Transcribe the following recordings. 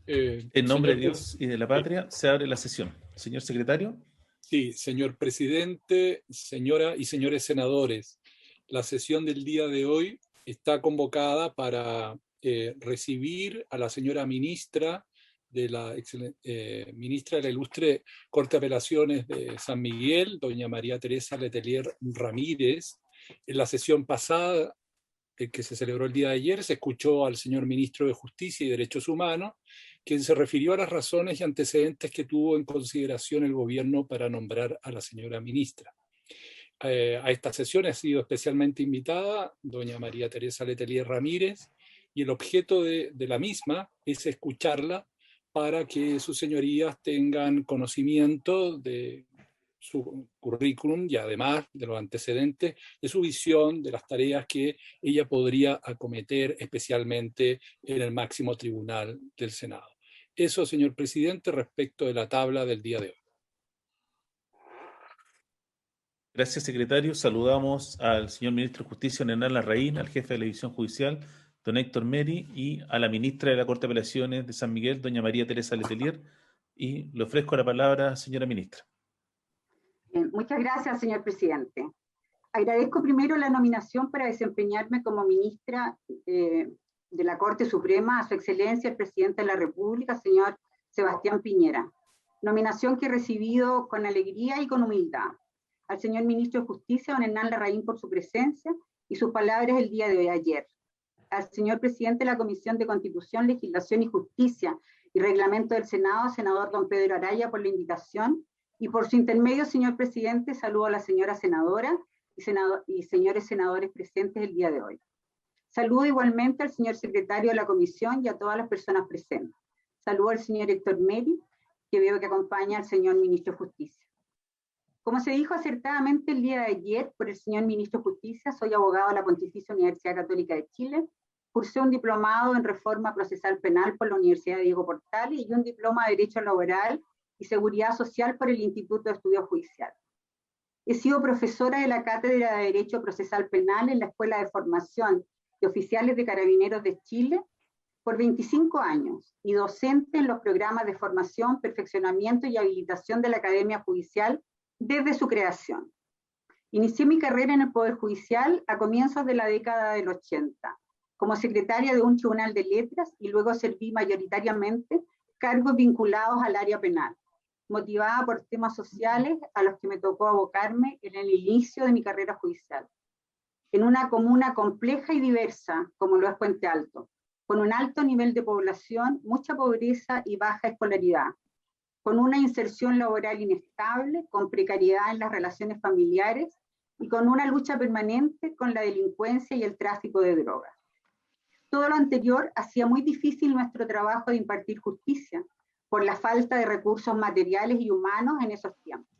En nombre de Señor, Dios y de la patria, se abre la sesión. Señor secretario. sí, señor presidente, señora y señores senadores, la sesión del día de hoy está convocada para recibir a la señora ministra ministra de la Ilustre Corte de Apelaciones de San Miguel, doña María Teresa Letelier Ramírez. En la sesión pasada, que se celebró el día de ayer, se escuchó al señor ministro de Justicia y Derechos Humanos, quien se refirió a las razones y antecedentes que tuvo en consideración el gobierno para nombrar a la señora ministra. A esta sesión ha sido especialmente invitada doña María Teresa Letelier Ramírez, y el objeto de la misma es escucharla para que sus señorías tengan conocimiento de su currículum y además de los antecedentes, de su visión, de las tareas que ella podría acometer especialmente en el máximo tribunal del Senado. Eso, señor presidente, respecto de la tabla del día de hoy. Gracias, secretario. Saludamos al señor ministro de Justicia, don Hernán Larraín, al jefe de la División Judicial, don Héctor Meri, y a la ministra de la Corte de Apelaciones de San Miguel, doña María Teresa Letelier. Y le ofrezco la palabra, señora ministra. Muchas gracias, señor presidente. Agradezco primero la nominación para desempeñarme como ministra de la Corte Suprema a su excelencia el presidente de la República, señor Sebastián Piñera. Nominación que he recibido con alegría y con humildad. Al señor ministro de Justicia, don Hernán Larraín, por su presencia y sus palabras el día de hoy, ayer. Al señor presidente de la Comisión de Constitución, Legislación y Justicia y Reglamento del Senado, senador don Pedro Araya, por la invitación. Y por su intermedio, señor presidente, saludo a la señora senadora y señores senadores presentes el día de hoy. Saludo igualmente al señor secretario de la comisión y a todas las personas presentes. Saludo al señor Héctor Meri, que veo que acompaña al señor ministro de Justicia. Como se dijo acertadamente el día de ayer por el señor ministro de Justicia, soy abogado de la Pontificia Universidad Católica de Chile, cursé un diplomado en Reforma Procesal Penal por la Universidad de Diego Portales y un diploma de Derecho Laboral y Seguridad Social por el Instituto de Estudios Judiciales. He sido profesora de la Cátedra de Derecho Procesal Penal en la Escuela de Formación de Oficiales de Carabineros de Chile por 25 años y docente en los programas de formación, perfeccionamiento y habilitación de la Academia Judicial desde su creación. Inicié mi carrera en el Poder Judicial a comienzos de la década del 80, como secretaria de un tribunal de letras, y luego serví mayoritariamente cargos vinculados al área penal, motivada por temas sociales a los que me tocó abocarme en el inicio de mi carrera judicial. En una comuna compleja y diversa, como lo es Puente Alto, con un alto nivel de población, mucha pobreza y baja escolaridad, con una inserción laboral inestable, con precariedad en las relaciones familiares y con una lucha permanente con la delincuencia y el tráfico de drogas. Todo lo anterior hacía muy difícil nuestro trabajo de impartir justicia, por la falta de recursos materiales y humanos en esos tiempos.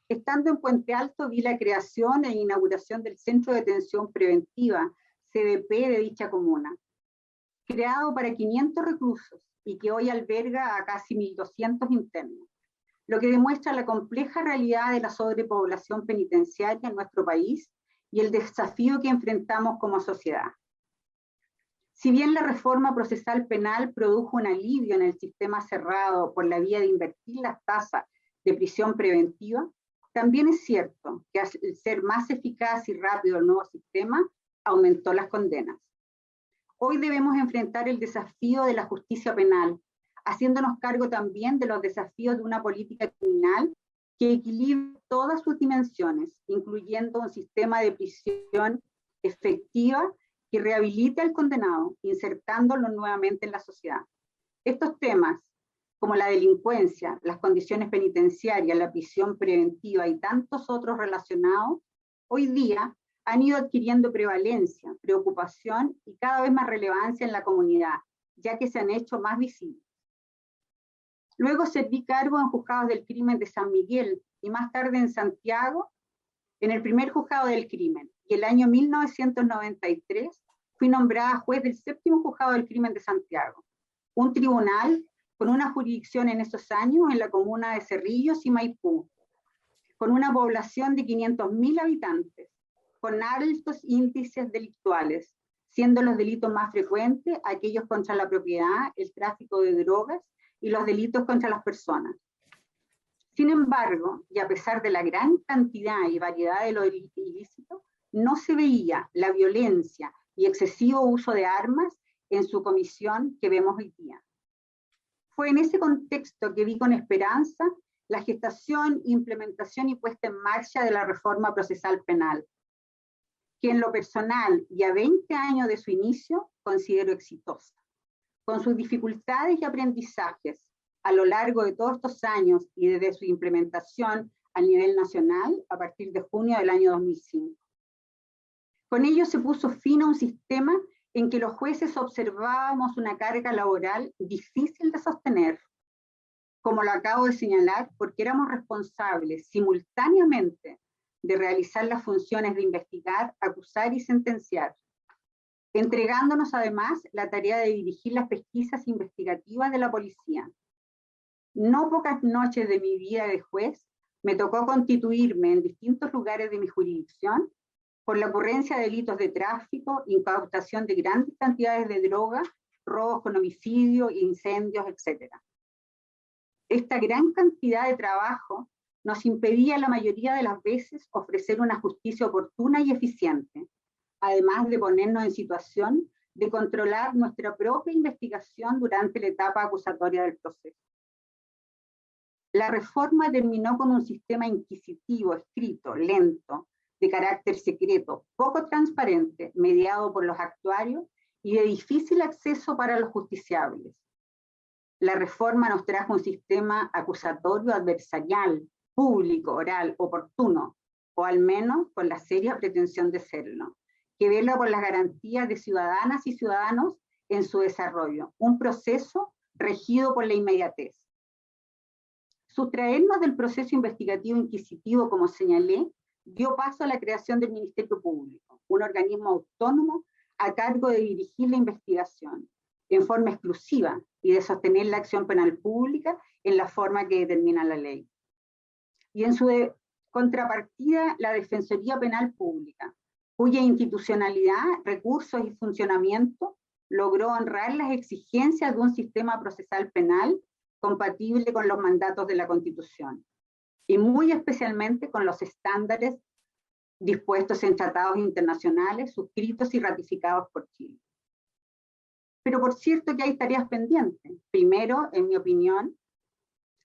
Estando en Puente Alto, vi la creación e inauguración del Centro de Detención Preventiva, CDP, de dicha comuna, creado para 500 reclusos y que hoy alberga a casi 1.200 internos, lo que demuestra la compleja realidad de la sobrepoblación penitenciaria en nuestro país y el desafío que enfrentamos como sociedad. Si bien la reforma procesal penal produjo un alivio en el sistema cerrado por la vía de invertir las tasas de prisión preventiva, también es cierto que al ser más eficaz y rápido el nuevo sistema, aumentó las condenas. Hoy debemos enfrentar el desafío de la justicia penal, haciéndonos cargo también de los desafíos de una política criminal que equilibre todas sus dimensiones, incluyendo un sistema de prisión efectiva que rehabilite al condenado, insertándolo nuevamente en la sociedad. Estos temas, como la delincuencia, las condiciones penitenciarias, la prisión preventiva y tantos otros relacionados, hoy día han ido adquiriendo prevalencia, preocupación y cada vez más relevancia en la comunidad, ya que se han hecho más visibles. Luego serví cargo en juzgados del crimen de San Miguel y más tarde en Santiago, en el primer juzgado del crimen. Y el año 1993 fui nombrada juez del séptimo juzgado del crimen de Santiago, un tribunal con una jurisdicción en esos años en la comuna de Cerrillos y Maipú, con una población de 500.000 habitantes, con altos índices delictuales, siendo los delitos más frecuentes aquellos contra la propiedad, el tráfico de drogas y los delitos contra las personas. Sin embargo, y a pesar de la gran cantidad y variedad de los ilícitos, no se veía la violencia y excesivo uso de armas en su comisión que vemos hoy día. Fue en ese contexto que vi con esperanza la gestación, implementación y puesta en marcha de la reforma procesal penal, que en lo personal y a 20 años de su inicio considero exitosa. Con sus dificultades y aprendizajes a lo largo de todos estos años y desde su implementación a nivel nacional a partir de junio del año 2005. Con ello se puso fin a un sistema en que los jueces observábamos una carga laboral difícil de sostener, como lo acabo de señalar, porque éramos responsables simultáneamente de realizar las funciones de investigar, acusar y sentenciar, entregándonos además la tarea de dirigir las pesquisas investigativas de la policía. No pocas noches de mi vida de juez me tocó constituirme en distintos lugares de mi jurisdicción por la ocurrencia de delitos de tráfico, incautación de grandes cantidades de droga, robos con homicidio, incendios, etc. Esta gran cantidad de trabajo nos impedía la mayoría de las veces ofrecer una justicia oportuna y eficiente, además de ponernos en situación de controlar nuestra propia investigación durante la etapa acusatoria del proceso. La reforma terminó con un sistema inquisitivo, escrito, lento, de carácter secreto, poco transparente, mediado por los actuarios y de difícil acceso para los justiciables. La reforma nos trajo un sistema acusatorio adversarial, público, oral, oportuno, o al menos con la seria pretensión de serlo, que vela por las garantías de ciudadanas y ciudadanos en su desarrollo, un proceso regido por la inmediatez. Sustraernos del proceso investigativo inquisitivo, como señalé, dio paso a la creación del Ministerio Público, un organismo autónomo a cargo de dirigir la investigación en forma exclusiva y de sostener la acción penal pública en la forma que determina la ley. Y en su contrapartida, la Defensoría Penal Pública, cuya institucionalidad, recursos y funcionamiento logró honrar las exigencias de un sistema procesal penal compatible con los mandatos de la Constitución, y muy especialmente con los estándares dispuestos en tratados internacionales suscritos y ratificados por Chile. Pero por cierto que hay tareas pendientes. Primero, en mi opinión,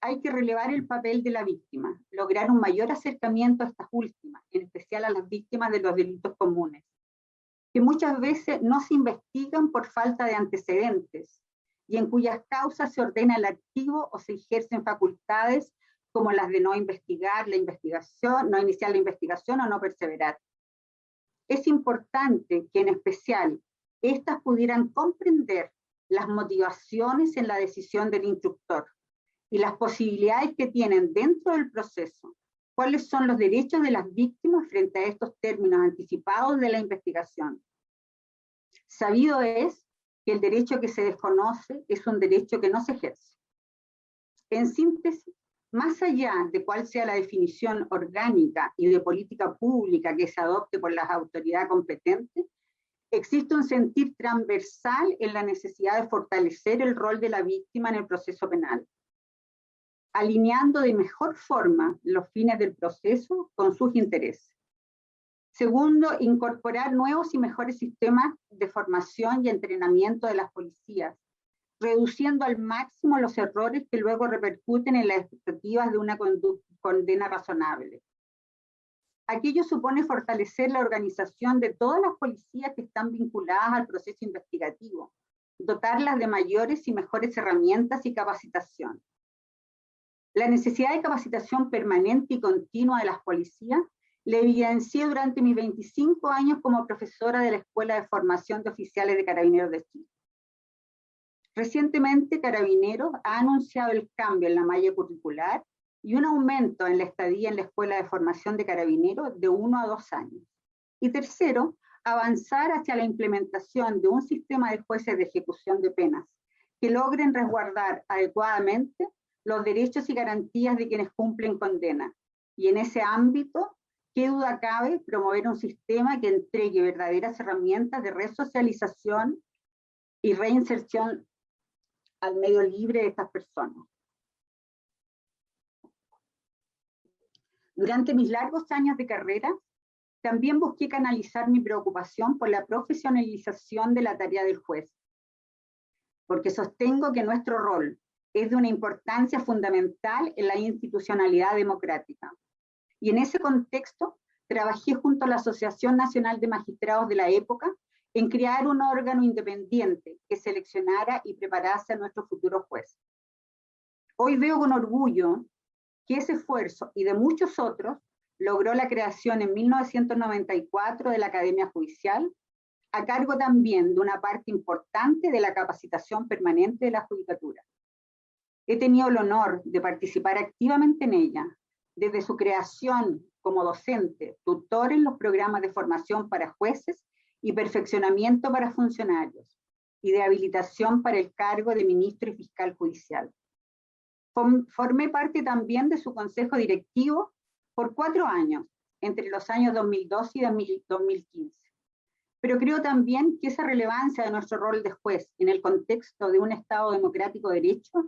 hay que relevar el papel de la víctima, lograr un mayor acercamiento a estas últimas, en especial a las víctimas de los delitos comunes, que muchas veces no se investigan por falta de antecedentes y en cuyas causas se ordena el archivo o se ejercen facultades como las de no investigar la investigación, no iniciar la investigación o no perseverar. Es importante que en especial estas pudieran comprender las motivaciones en la decisión del instructor y las posibilidades que tienen dentro del proceso, cuáles son los derechos de las víctimas frente a estos términos anticipados de la investigación. Sabido es que el derecho que se desconoce es un derecho que no se ejerce. En síntesis, más allá de cuál sea la definición orgánica y de política pública que se adopte por las autoridades competentes, existe un sentir transversal en la necesidad de fortalecer el rol de la víctima en el proceso penal, alineando de mejor forma los fines del proceso con sus intereses. Segundo, incorporar nuevos y mejores sistemas de formación y entrenamiento de las policías, reduciendo al máximo los errores que luego repercuten en las expectativas de una condena razonable. Aquello supone fortalecer la organización de todas las policías que están vinculadas al proceso investigativo, dotarlas de mayores y mejores herramientas y capacitación. La necesidad de capacitación permanente y continua de las policías la evidencié durante mis 25 años como profesora de la Escuela de Formación de Oficiales de Carabineros de Chile. Recientemente, Carabineros ha anunciado el cambio en la malla curricular y un aumento en la estadía en la Escuela de Formación de Carabineros de 1 a 2 años. Y tercero, avanzar hacia la implementación de un sistema de jueces de ejecución de penas que logren resguardar adecuadamente los derechos y garantías de quienes cumplen condena, y en ese ámbito qué duda cabe promover un sistema que entregue verdaderas herramientas de resocialización y reinserción al medio libre de estas personas. Durante mis largos años de carrera, también busqué canalizar mi preocupación por la profesionalización de la tarea del juez, porque sostengo que nuestro rol es de una importancia fundamental en la institucionalidad democrática. Y en ese contexto, trabajé junto a la Asociación Nacional de Magistrados de la época en crear un órgano independiente que seleccionara y preparase a nuestro futuro juez. Hoy veo con orgullo que ese esfuerzo y de muchos otros logró la creación en 1994 de la Academia Judicial, a cargo también de una parte importante de la capacitación permanente de la Judicatura. He tenido el honor de participar activamente en ella, desde su creación como docente, tutor en los programas de formación para jueces y perfeccionamiento para funcionarios, y de habilitación para el cargo de ministro y fiscal judicial. Formé parte también de su consejo directivo por 4 años, entre los años 2012 y 2015. Pero creo también que esa relevancia de nuestro rol de juez en el contexto de un Estado democrático de derecho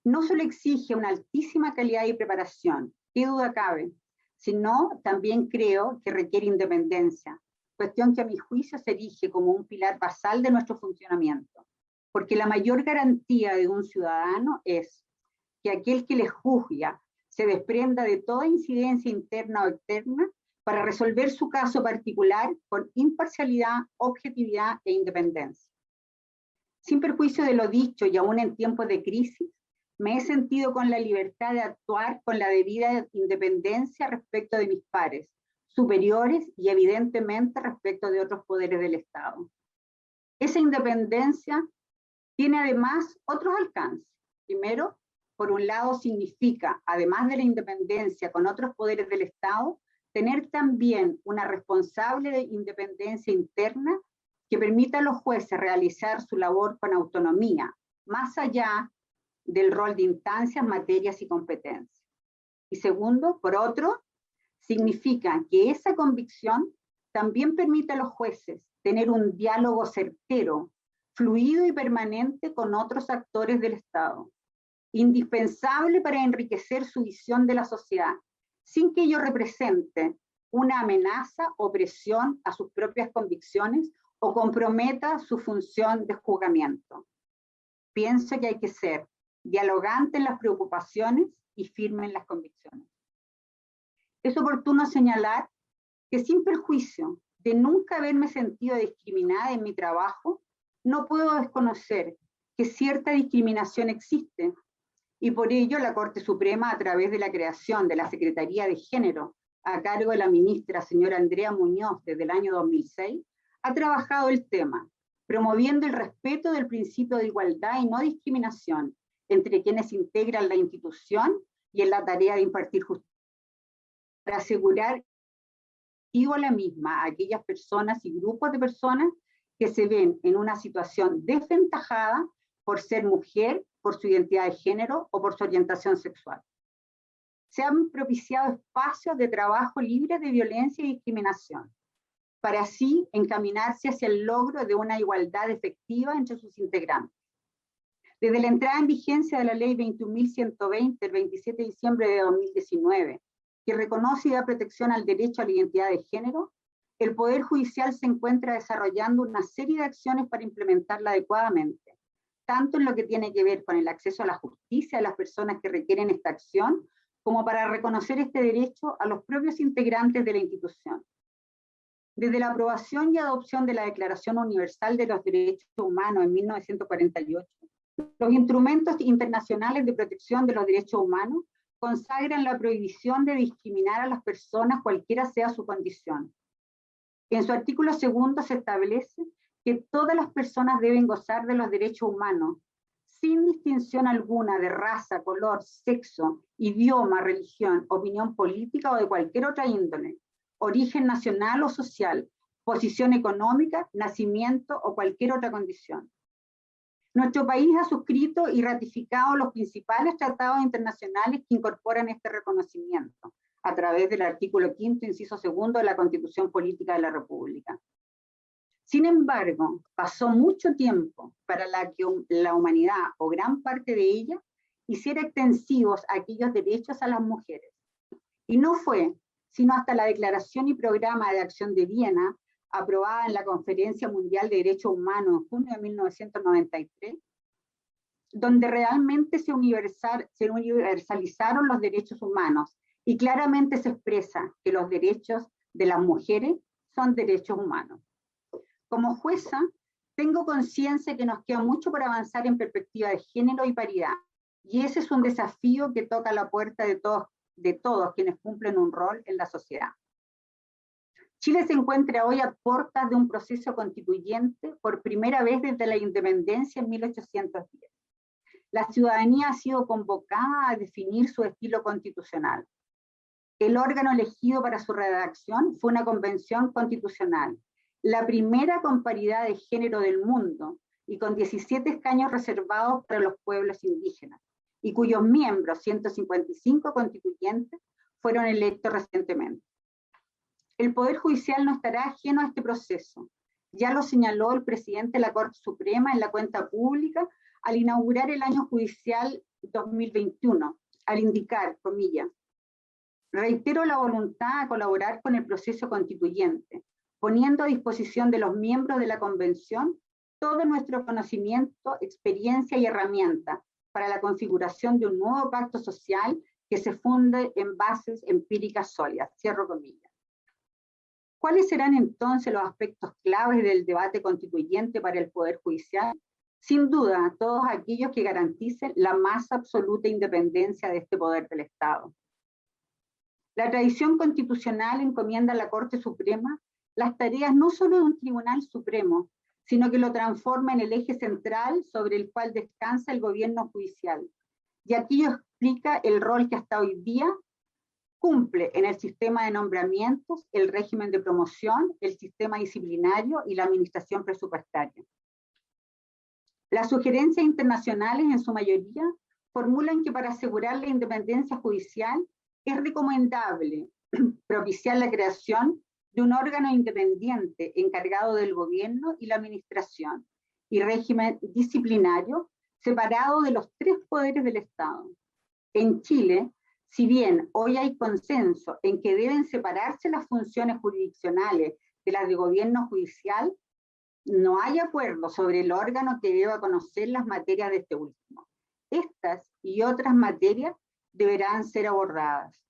no solo exige una altísima calidad y preparación, qué duda cabe, sino también creo que requiere independencia, cuestión que a mi juicio se erige como un pilar basal de nuestro funcionamiento, porque la mayor garantía de un ciudadano es que aquel que le juzga se desprenda de toda incidencia interna o externa para resolver su caso particular con imparcialidad, objetividad e independencia. Sin perjuicio de lo dicho y aún en tiempos de crisis, me he sentido con la libertad de actuar con la debida independencia respecto de mis pares, superiores y evidentemente respecto de otros poderes del Estado. Esa independencia tiene además otros alcances. Primero, por un lado significa, además de la independencia con otros poderes del Estado, tener también una responsable independencia interna que permita a los jueces realizar su labor con autonomía, más allá del rol de instancias, materias y competencias. Y segundo, por otro, significa que esa convicción también permite a los jueces tener un diálogo certero, fluido y permanente con otros actores del Estado, indispensable para enriquecer su visión de la sociedad, sin que ello represente una amenaza o presión a sus propias convicciones o comprometa su función de juzgamiento. Pienso que hay que ser dialogante en las preocupaciones y firme en las convicciones. Es oportuno señalar que sin perjuicio de nunca haberme sentido discriminada en mi trabajo, no puedo desconocer que cierta discriminación existe, y por ello la Corte Suprema, a través de la creación de la Secretaría de Género, a cargo de la ministra señora Andrea Muñoz desde el año 2006, ha trabajado el tema, promoviendo el respeto del principio de igualdad y no discriminación entre quienes integran la institución y en la tarea de impartir justicia, para asegurar la misma a aquellas personas y grupos de personas que se ven en una situación desventajada por ser mujer, por su identidad de género o por su orientación sexual. Se han propiciado espacios de trabajo libres de violencia y discriminación, para así encaminarse hacia el logro de una igualdad efectiva entre sus integrantes. Desde la entrada en vigencia de la Ley 21.120, el 27 de diciembre de 2019, que reconoce y da protección al derecho a la identidad de género, el Poder Judicial se encuentra desarrollando una serie de acciones para implementarla adecuadamente, tanto en lo que tiene que ver con el acceso a la justicia de las personas que requieren esta acción, como para reconocer este derecho a los propios integrantes de la institución. Desde la aprobación y adopción de la Declaración Universal de los Derechos Humanos en 1948, los instrumentos internacionales de protección de los derechos humanos consagran la prohibición de discriminar a las personas cualquiera sea su condición. En su artículo 2 se establece que todas las personas deben gozar de los derechos humanos, sin distinción alguna de raza, color, sexo, idioma, religión, opinión política o de cualquier otra índole, origen nacional o social, posición económica, nacimiento o cualquier otra condición. Nuestro país ha suscrito y ratificado los principales tratados internacionales que incorporan este reconocimiento, a través del artículo 5º, inciso 2 de la Constitución Política de la República. Sin embargo, pasó mucho tiempo para que la humanidad, o gran parte de ella, hiciera extensivos aquellos derechos a las mujeres. Y no fue sino hasta la Declaración y Programa de Acción de Viena, aprobada en la Conferencia Mundial de Derechos Humanos en junio de 1993, donde realmente se universalizaron los derechos humanos y claramente se expresa que los derechos de las mujeres son derechos humanos. Como jueza, tengo conciencia que nos queda mucho por avanzar en perspectiva de género y paridad, y ese es un desafío que toca la puerta de todos quienes cumplen un rol en la sociedad. Chile se encuentra hoy a puertas de un proceso constituyente por primera vez desde la independencia en 1810. La ciudadanía ha sido convocada a definir su estilo constitucional. El órgano elegido para su redacción fue una convención constitucional, la primera con paridad de género del mundo y con 17 escaños reservados para los pueblos indígenas, y cuyos miembros, 155 constituyentes, fueron electos recientemente. El Poder Judicial no estará ajeno a este proceso. Ya lo señaló el presidente de la Corte Suprema en la cuenta pública al inaugurar el año judicial 2021, al indicar, comillas, reitero la voluntad de colaborar con el proceso constituyente, poniendo a disposición de los miembros de la Convención todo nuestro conocimiento, experiencia y herramientas para la configuración de un nuevo pacto social que se funde en bases empíricas sólidas. Cierro comillas. ¿Cuáles serán entonces los aspectos claves del debate constituyente para el Poder Judicial? Sin duda, todos aquellos que garanticen la más absoluta independencia de este poder del Estado. La tradición constitucional encomienda a la Corte Suprema las tareas no solo de un Tribunal Supremo, sino que lo transforma en el eje central sobre el cual descansa el gobierno judicial. Y aquello explica el rol que hasta hoy día cumple en el sistema de nombramientos, el régimen de promoción, el sistema disciplinario y la administración presupuestaria. Las sugerencias internacionales, en su mayoría, formulan que para asegurar la independencia judicial es recomendable propiciar la creación de un órgano independiente encargado del gobierno y la administración y régimen disciplinario separado de los tres poderes del Estado. En Chile, si bien hoy hay consenso en que deben separarse las funciones jurisdiccionales de las de gobierno judicial, no hay acuerdo sobre el órgano que deba conocer las materias de este último. Estas y otras materias deberán ser abordadas.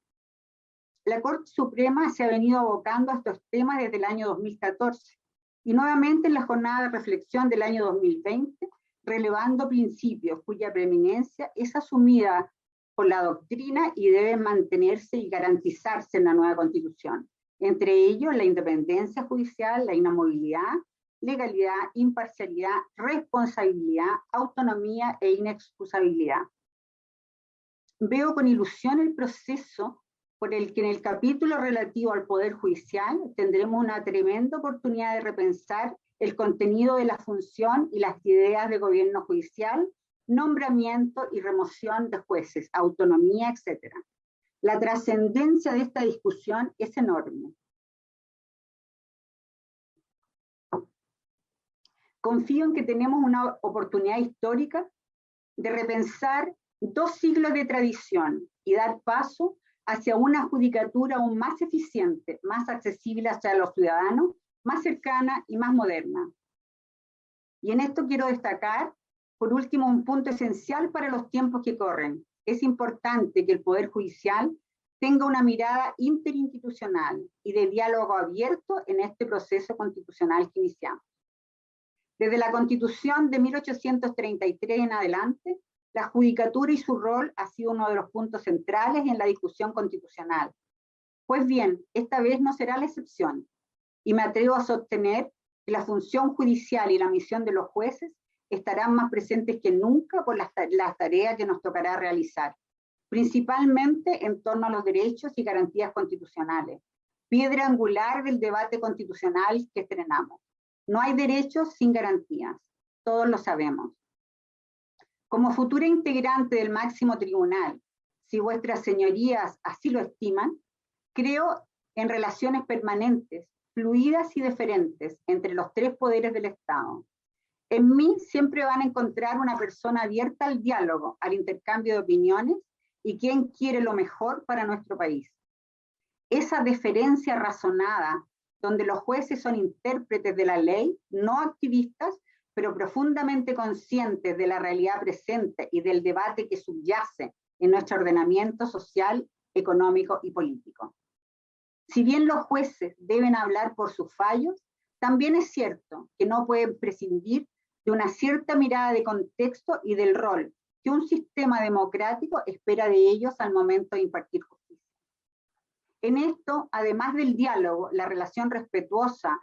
La Corte Suprema se ha venido abocando a estos temas desde el año 2014 y nuevamente en la jornada de reflexión del año 2020, relevando principios cuya preeminencia es asumida por la doctrina y deben mantenerse y garantizarse en la nueva Constitución. Entre ellos, la independencia judicial, la inamovilidad, legalidad, imparcialidad, responsabilidad, autonomía e inexcusabilidad. Veo con ilusión el proceso por el que en el capítulo relativo al Poder Judicial tendremos una tremenda oportunidad de repensar el contenido de la función y las ideas de gobierno judicial, nombramiento y remoción de jueces, autonomía, etc. La trascendencia de esta discusión es enorme. Confío en que tenemos una oportunidad histórica de repensar 2 siglos de tradición y dar paso hacia una judicatura aún más eficiente, más accesible hacia los ciudadanos, más cercana y más moderna. Y en esto quiero destacar, por último, un punto esencial para los tiempos que corren. Es importante que el Poder Judicial tenga una mirada interinstitucional y de diálogo abierto en este proceso constitucional que iniciamos. Desde la Constitución de 1833 en adelante, la judicatura y su rol ha sido uno de los puntos centrales en la discusión constitucional. Pues bien, esta vez no será la excepción, y me atrevo a sostener que la función judicial y la misión de los jueces estarán más presentes que nunca por las tareas que nos tocará realizar, principalmente en torno a los derechos y garantías constitucionales, piedra angular del debate constitucional que estrenamos. No hay derechos sin garantías, todos lo sabemos. Como futura integrante del máximo tribunal, si vuestras señorías así lo estiman, Creo en relaciones permanentes, fluidas y deferentes entre los tres poderes del Estado. En mí siempre van a encontrar una persona abierta al diálogo, al intercambio de opiniones y quien quiere lo mejor para nuestro país. Esa deferencia razonada, donde los jueces son intérpretes de la ley, no activistas, pero profundamente conscientes de la realidad presente y del debate que subyace en nuestro ordenamiento social, económico y político. Si bien los jueces deben hablar por sus fallos, también es cierto que no pueden prescindir de una cierta mirada de contexto y del rol que un sistema democrático espera de ellos al momento de impartir justicia. En esto, además del diálogo, la relación respetuosa,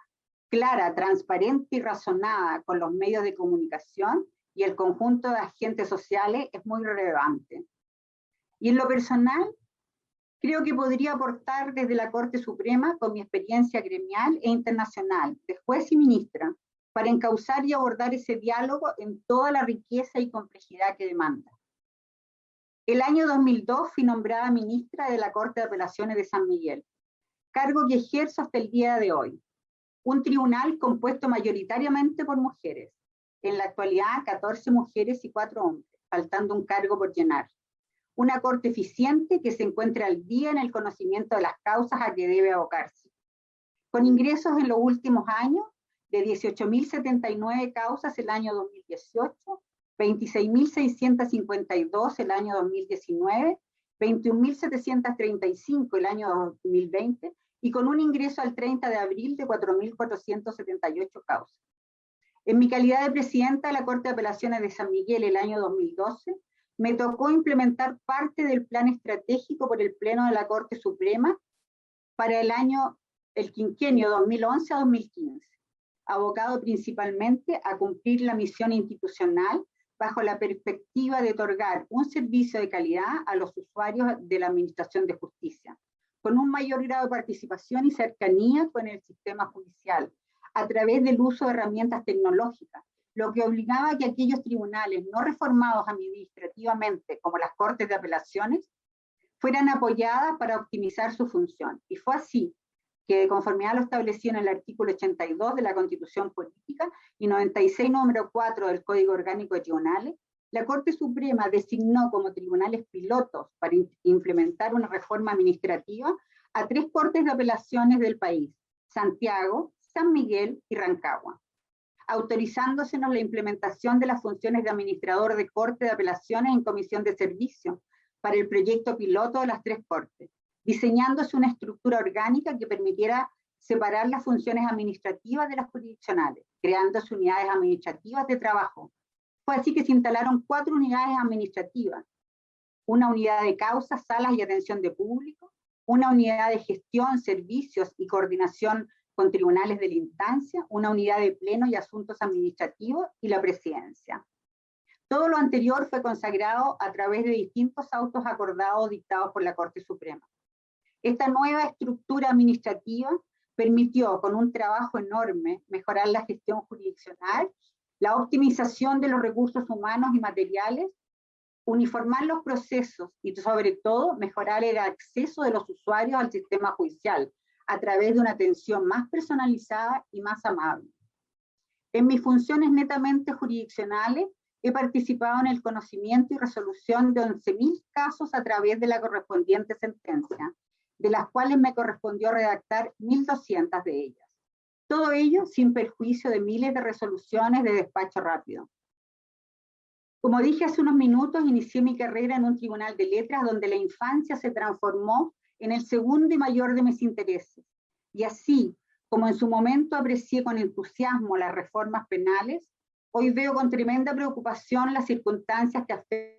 clara, transparente y razonada con los medios de comunicación y el conjunto de agentes sociales es muy relevante. Y en lo personal, creo que podría aportar desde la Corte Suprema con mi experiencia gremial e internacional de juez y ministra para encauzar y abordar ese diálogo en toda la riqueza y complejidad que demanda. El año 2002 fui nombrada ministra de la Corte de Apelaciones de San Miguel, cargo que ejerzo hasta el día de hoy. Un tribunal compuesto mayoritariamente por mujeres. En la actualidad, 14 mujeres y 4 hombres, faltando un cargo por llenar. Una corte eficiente que se encuentra al día en el conocimiento de las causas a que debe abocarse. Con ingresos en los últimos años de 18.079 causas el año 2018, 26.652 el año 2019, 21.735 el año 2020 y con un ingreso al 30 de abril de 4.478 causas. En mi calidad de presidenta de la Corte de Apelaciones de San Miguel el año 2012, me tocó implementar parte del plan estratégico por el Pleno de la Corte Suprema para el quinquenio 2011 a 2015, abocado principalmente a cumplir la misión institucional bajo la perspectiva de otorgar un servicio de calidad a los usuarios de la Administración de Justicia, con un mayor grado de participación y cercanía con el sistema judicial, a través del uso de herramientas tecnológicas, lo que obligaba a que aquellos tribunales no reformados administrativamente, como las Cortes de Apelaciones, fueran apoyadas para optimizar su función. Y fue así que, de conformidad a lo establecido en el artículo 82 de la Constitución Política y 96, número 4 del Código Orgánico de Tribunales, la Corte Suprema designó como tribunales pilotos para implementar una reforma administrativa a 3 cortes de apelaciones del país: Santiago, San Miguel y Rancagua, autorizándosenos la implementación de las funciones de administrador de corte de apelaciones en comisión de servicio para el proyecto piloto de las 3 cortes, diseñándose una estructura orgánica que permitiera separar las funciones administrativas de las jurisdiccionales, creándose unidades administrativas de trabajo. Fue así que se instalaron 4 unidades administrativas: una unidad de causas, salas y atención de público, una unidad de gestión, servicios y coordinación con tribunales de la instancia, una unidad de pleno y asuntos administrativos y la presidencia. Todo lo anterior fue consagrado a través de distintos autos acordados dictados por la Corte Suprema. Esta nueva estructura administrativa permitió, con un trabajo enorme, mejorar la gestión jurisdiccional, la optimización de los recursos humanos y materiales, uniformar los procesos y, sobre todo, mejorar el acceso de los usuarios al sistema judicial a través de una atención más personalizada y más amable. En mis funciones netamente jurisdiccionales, he participado en el conocimiento y resolución de 11.000 casos a través de la correspondiente sentencia, de las cuales me correspondió redactar 1.200 de ellas. Todo ello sin perjuicio de miles de resoluciones de despacho rápido. Como dije hace unos minutos, inicié mi carrera en un tribunal de letras donde la infancia se transformó en el segundo y mayor de mis intereses. Y así, como en su momento aprecié con entusiasmo las reformas penales, hoy veo con tremenda preocupación las circunstancias que afectan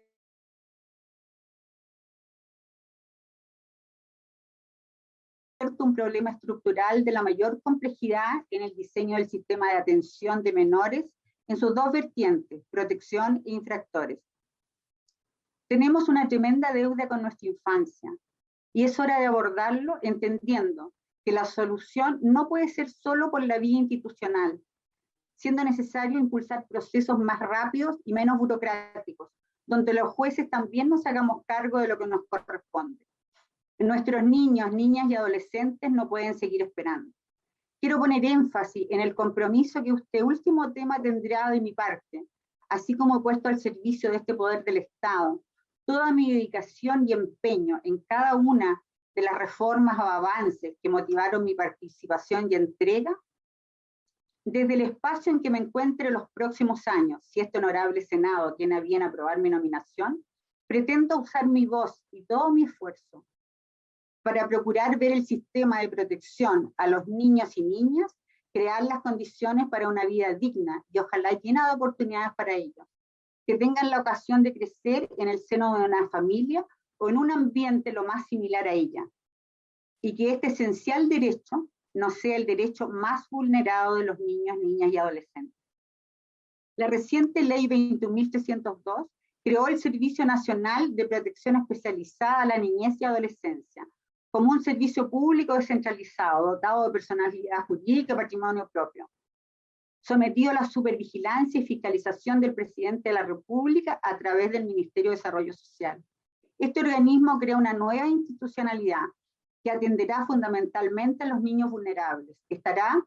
un problema estructural de la mayor complejidad en el diseño del sistema de atención de menores en sus 2 vertientes, protección e infractores. Tenemos una tremenda deuda con nuestra infancia y es hora de abordarlo entendiendo que la solución no puede ser solo por la vía institucional, siendo necesario impulsar procesos más rápidos y menos burocráticos, donde los jueces también nos hagamos cargo de lo que nos corresponde. Nuestros niños, niñas y adolescentes no pueden seguir esperando. Quiero poner énfasis en el compromiso que este último tema tendrá de mi parte, así como he puesto al servicio de este poder del Estado toda mi dedicación y empeño en cada una de las reformas o avances que motivaron mi participación y entrega, desde el espacio en que me encuentre los próximos años, si este honorable Senado tiene a bien aprobar mi nominación, pretendo usar mi voz y todo mi esfuerzo para procurar ver el sistema de protección a los niños y niñas, crear las condiciones para una vida digna y ojalá llena de oportunidades para ellos, que tengan la ocasión de crecer en el seno de una familia o en un ambiente lo más similar a ella, y que este esencial derecho no sea el derecho más vulnerado de los niños, niñas y adolescentes. La reciente Ley 21.302 creó el Servicio Nacional de Protección Especializada a la Niñez y Adolescencia, como un servicio público descentralizado, dotado de personalidad jurídica y patrimonio propio, sometido a la supervigilancia y fiscalización del presidente de la República a través del Ministerio de Desarrollo Social. Este organismo crea una nueva institucionalidad que atenderá fundamentalmente a los niños vulnerables, que estará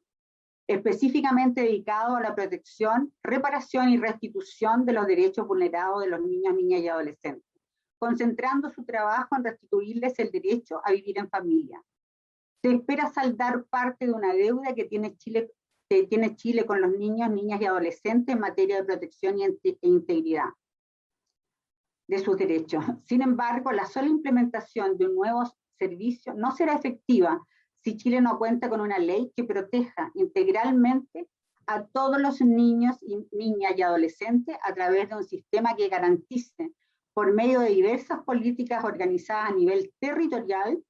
específicamente dedicado a la protección, reparación y restitución de los derechos vulnerados de los niños, niñas y adolescentes, concentrando su trabajo en restituirles el derecho a vivir en familia. Se espera saldar parte de una deuda que tiene Chile con los niños, niñas y adolescentes en materia de protección e integridad de sus derechos. Sin embargo, la sola implementación de un nuevo servicio no será efectiva si Chile no cuenta con una ley que proteja integralmente a todos los niños, niñas y adolescentes a través de un sistema que garantice, por medio de diversas políticas organizadas a nivel territorial,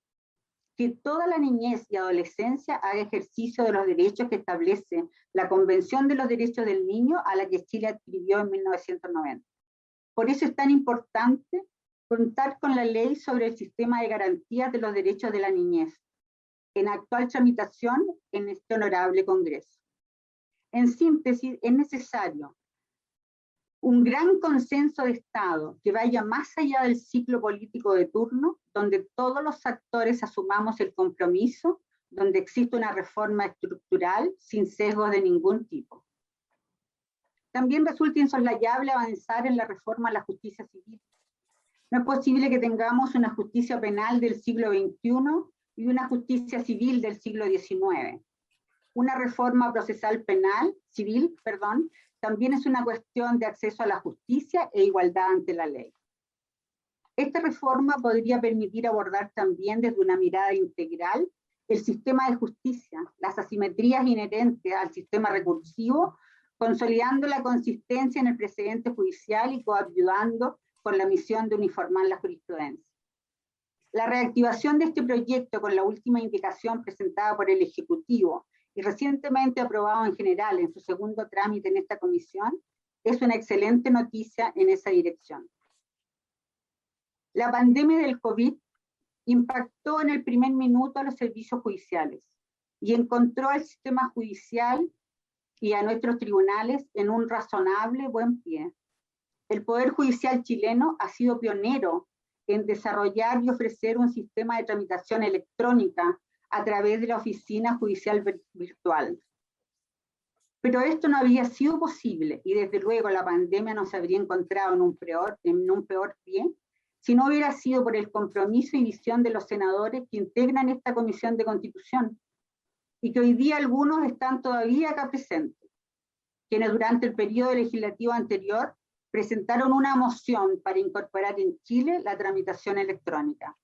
que toda la niñez y adolescencia haga ejercicio de los derechos que establece la Convención de los Derechos del Niño, a la que Chile adquirió en 1990. Por eso es tan importante contar con la ley sobre el sistema de garantías de los derechos de la niñez, en actual tramitación en este honorable Congreso. En síntesis, es necesario un gran consenso de Estado que vaya más allá del ciclo político de turno, donde todos los actores asumamos el compromiso, donde existe una reforma estructural sin sesgos de ningún tipo. También resulta insoslayable avanzar en la reforma a la justicia civil. No es posible que tengamos una justicia penal del siglo XXI y una justicia civil del siglo XIX. Una reforma procesal civil, también es una cuestión de acceso a la justicia e igualdad ante la ley. Esta reforma podría permitir abordar también desde una mirada integral el sistema de justicia, las asimetrías inherentes al sistema recursivo, consolidando la consistencia en el precedente judicial y coayudando con la misión de uniformar la jurisprudencia. La reactivación de este proyecto con la última indicación presentada por el Ejecutivo y recientemente aprobado en general en su segundo trámite en esta comisión, es una excelente noticia en esa dirección. La pandemia del COVID impactó en el primer minuto a los servicios judiciales y encontró al sistema judicial y a nuestros tribunales en un razonable buen pie. El Poder Judicial chileno ha sido pionero en desarrollar y ofrecer un sistema de tramitación electrónica a través de la Oficina Judicial Virtual. Pero esto no había sido posible y desde luego la pandemia nos habría encontrado en un peor pie si no hubiera sido por el compromiso y visión de los senadores que integran esta Comisión de Constitución y que hoy día algunos están todavía acá presentes, quienes durante el periodo legislativo anterior presentaron una moción para incorporar en Chile la tramitación electrónica.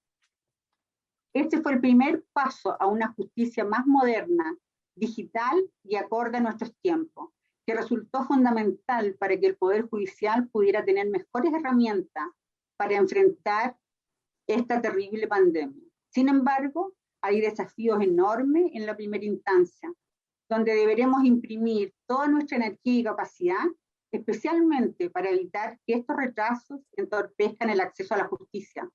Este fue el primer paso a una justicia más moderna, digital y acorde a nuestros tiempos, que resultó fundamental para que el Poder Judicial pudiera tener mejores herramientas para enfrentar esta terrible pandemia. Sin embargo, hay desafíos enormes en la primera instancia, donde deberemos imprimir toda nuestra energía y capacidad, especialmente para evitar que estos retrasos entorpezcan el acceso a la justicia.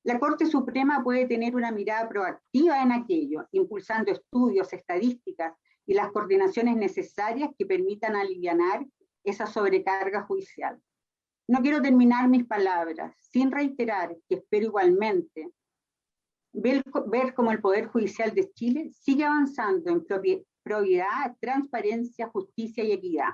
La Corte Suprema puede tener una mirada proactiva en aquello, impulsando estudios, estadísticas y las coordinaciones necesarias que permitan alivianar esa sobrecarga judicial. No quiero terminar mis palabras sin reiterar que espero igualmente ver cómo el Poder Judicial de Chile sigue avanzando en probidad, transparencia, justicia y equidad.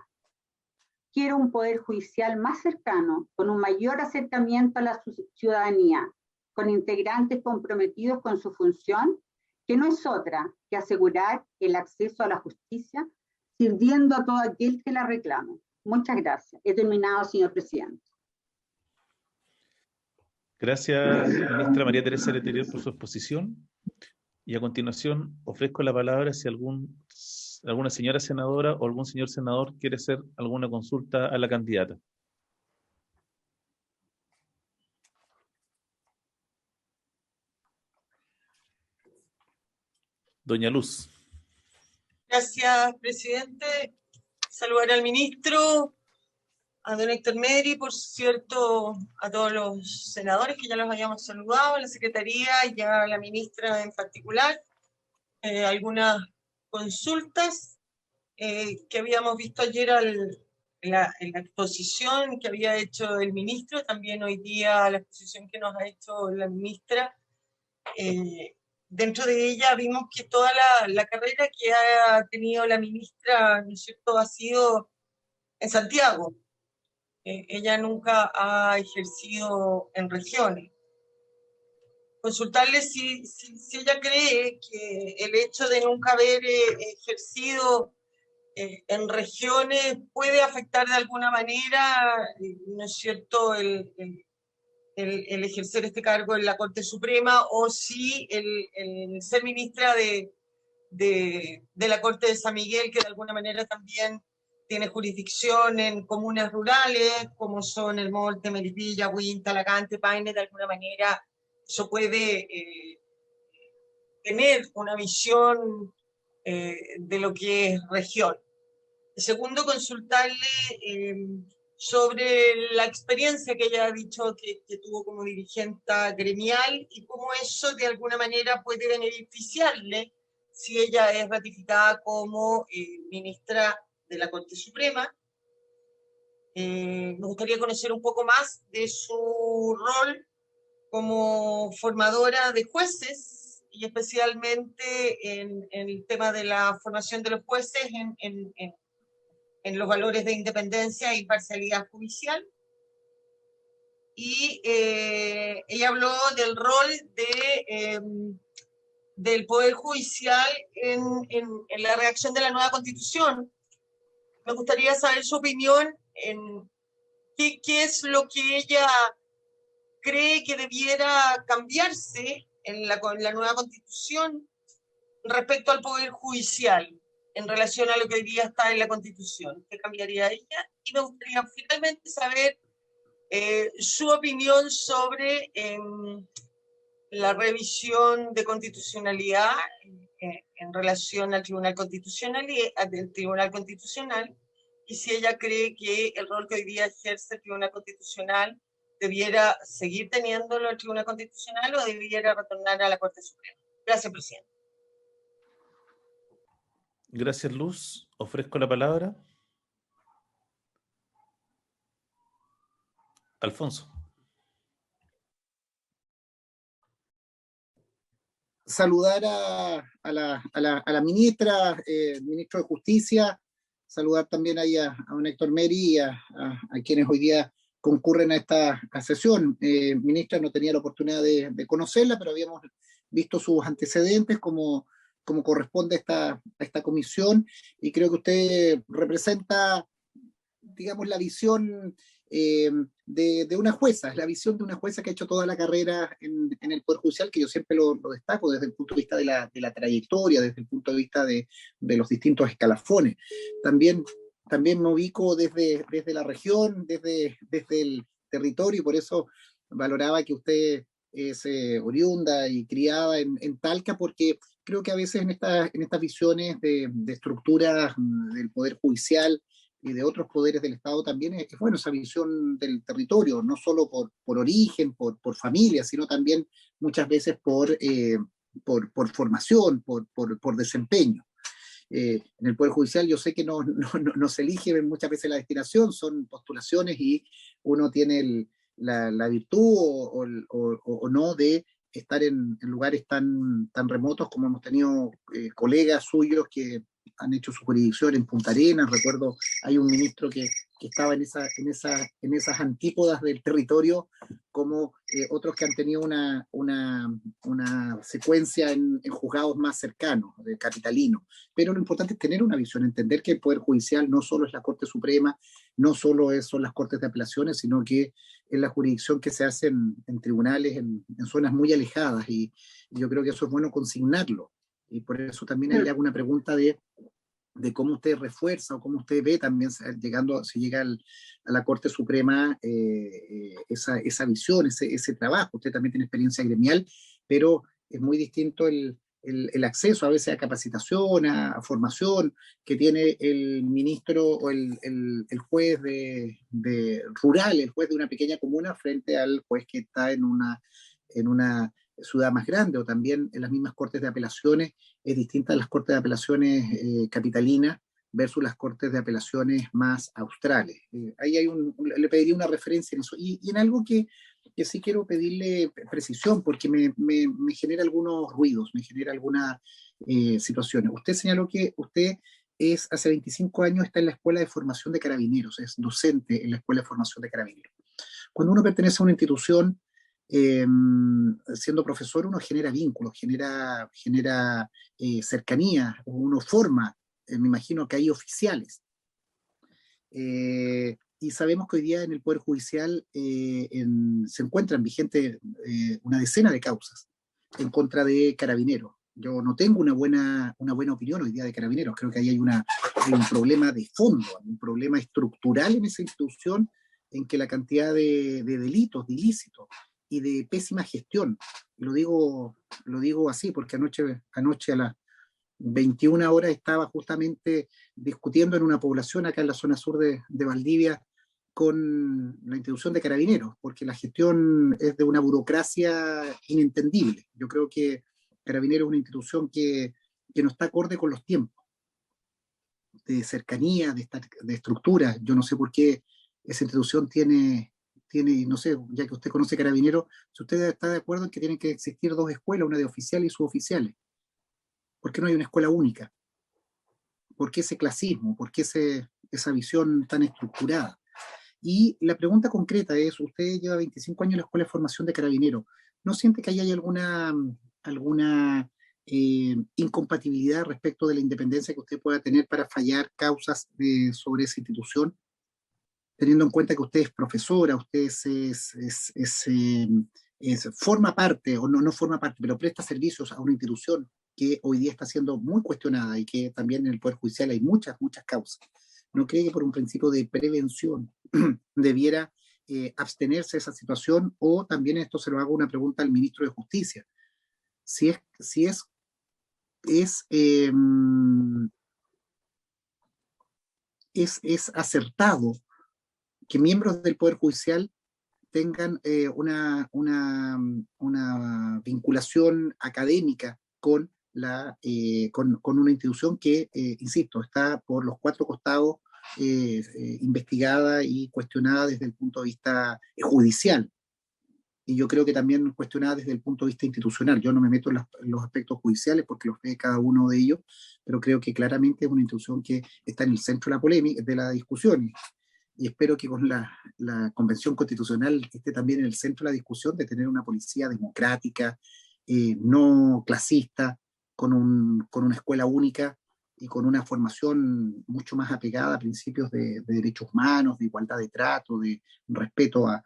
Quiero un Poder Judicial más cercano, con un mayor acercamiento a la ciudadanía, con integrantes comprometidos con su función, que no es otra que asegurar el acceso a la justicia, sirviendo a todo aquel que la reclame. Muchas gracias. He terminado, señor presidente. Gracias, ministra María Teresa Letelier, por su exposición. Y a continuación ofrezco la palabra si alguna señora senadora o algún señor senador quiere hacer alguna consulta a la candidata. Doña Luz. Gracias, presidente. Saludar al ministro, a don Héctor Meri, por cierto, a todos los senadores que ya los habíamos saludado, a la secretaría y a la ministra en particular. Algunas consultas que habíamos visto ayer en la exposición que había hecho el ministro, también hoy día la exposición que nos ha hecho la ministra. Dentro de ella vimos que toda la carrera que ha tenido la ministra, ¿no es cierto?, ha sido en Santiago. Ella nunca ha ejercido en regiones. Consultarle si ella cree que el hecho de nunca haber ejercido en regiones puede afectar de alguna manera, ¿no es cierto?, el ejercer este cargo en la Corte Suprema, o si el ser ministra de la Corte de San Miguel, que de alguna manera también tiene jurisdicción en comunas rurales, como son El Monte, Melipilla, Huinta, Talagante, Paine, de alguna manera eso puede tener una visión de lo que es región. Segundo, consultarle sobre la experiencia que ella ha dicho que tuvo como dirigente gremial y cómo eso de alguna manera puede beneficiarle si ella es ratificada como ministra de la Corte Suprema. Me gustaría conocer un poco más de su rol como formadora de jueces y especialmente en el tema de la formación de los jueces en los valores de independencia e imparcialidad judicial. Y ella habló del rol del Poder Judicial en la redacción de la nueva Constitución. Me gustaría saber su opinión en qué es lo que ella cree que debiera cambiarse en la nueva Constitución respecto al Poder Judicial, en relación a lo que hoy día está en la Constitución. ¿Qué cambiaría ella? Y me gustaría finalmente saber su opinión sobre la revisión de constitucionalidad en relación al Tribunal Constitucional y si ella cree que el rol que hoy día ejerce el Tribunal Constitucional debiera seguir teniéndolo el Tribunal Constitucional o debiera retornar a la Corte Suprema. Gracias, presidente. Gracias, Luz. Ofrezco la palabra. Alfonso. Saludar a la ministra, ministro de Justicia, saludar también ahí a don Héctor Meri y a quienes hoy día concurren a esta sesión. Ministra, no tenía la oportunidad de conocerla, pero habíamos visto sus antecedentes como corresponde a esta comisión, y creo que usted representa, digamos, la visión de una jueza, es la visión de una jueza que ha hecho toda la carrera en el Poder Judicial, que yo siempre lo destaco desde el punto de vista de la trayectoria, desde el punto de vista de los distintos escalafones. También me ubico desde la región, desde el territorio, y por eso valoraba que usted es oriunda y criada en Talca, porque creo que a veces en estas visiones de estructuras del Poder Judicial y de otros poderes del Estado también es bueno esa visión del territorio, no solo por origen, por familia, sino también muchas veces por formación, por desempeño. En el Poder Judicial yo sé que no se elige muchas veces la destinación, son postulaciones y uno tiene la virtud o no de estar en lugares tan remotos, como hemos tenido colegas suyos que han hecho su jurisdicción en Punta Arenas. Recuerdo, hay un ministro que estaba en esas antípodas del territorio, como otros que han tenido una secuencia en juzgados más cercanos, capitalinos. Pero lo importante es tener una visión, entender que el Poder Judicial no solo es la Corte Suprema, no solo son las Cortes de Apelaciones, sino que es la jurisdicción que se hace en tribunales en zonas muy alejadas, y yo creo que eso es bueno consignarlo. Y por eso también ahí le hago una pregunta de cómo usted refuerza o cómo usted ve también, si llega a la Corte Suprema, esa visión, ese trabajo. Usted también tiene experiencia gremial, pero es muy distinto el acceso a veces a capacitación, a formación que tiene el ministro o el juez de rural, el juez de una pequeña comuna, frente al juez que está en una ciudad más grande. O también en las mismas cortes de apelaciones es distinta a las cortes de apelaciones capitalinas versus las cortes de apelaciones más australes. Ahí le pediría una referencia en eso. Y en algo que sí quiero pedirle precisión, porque me genera algunos ruidos, me genera algunas situaciones. Usted señaló que usted hace 25 años está en la Escuela de Formación de Carabineros, es docente en la Escuela de Formación de Carabineros. Cuando uno pertenece a una institución, siendo profesor, uno genera vínculos, genera cercanía, uno forma, me imagino que hay oficiales. Y sabemos que hoy día en el Poder Judicial se encuentran vigentes una decena de causas en contra de Carabineros. Yo no tengo una buena opinión hoy día de Carabineros. Creo que ahí hay un problema de fondo, un problema estructural en esa institución, en que la cantidad de delitos, de ilícitos y de pésima gestión, lo digo así, porque anoche a las 21 horas estaba justamente discutiendo en una población acá en la zona sur de Valdivia con la institución de Carabineros, porque la gestión es de una burocracia inentendible. Yo creo que Carabineros es una institución que no está acorde con los tiempos de cercanía, de estructura. Yo no sé por qué esa institución tiene, no sé, ya que usted conoce Carabineros, si usted está de acuerdo en que tienen que existir dos escuelas, una de oficiales y suboficiales. ¿Por qué no hay una escuela única? ¿Por qué ese clasismo? ¿Por qué esa visión tan estructurada? Y la pregunta concreta es, usted lleva 25 años en la Escuela de Formación de Carabineros. ¿No siente que hay alguna incompatibilidad respecto de la independencia que usted pueda tener para fallar causas sobre esa institución? Teniendo en cuenta que usted es profesora, usted forma parte, o no forma parte, pero presta servicios a una institución que hoy día está siendo muy cuestionada, y que también en el Poder Judicial hay muchas causas. ¿No cree que por un principio de prevención debiera abstenerse de esa situación? O también esto se lo hago una pregunta al ministro de Justicia. Si es acertado que miembros del Poder Judicial tengan una vinculación académica con una institución que, insisto, está por los cuatro costados investigada y cuestionada desde el punto de vista judicial. Y yo creo que también cuestionada desde el punto de vista institucional. Yo no me meto en los aspectos judiciales porque los ve cada uno de ellos, pero creo que claramente es una institución que está en el centro de la polémica, de la discusión. Y espero que con la Convención Constitucional esté también en el centro de la discusión de tener una policía democrática, no clasista, con una escuela única y con una formación mucho más apegada a principios de derechos humanos, de igualdad de trato, de respeto a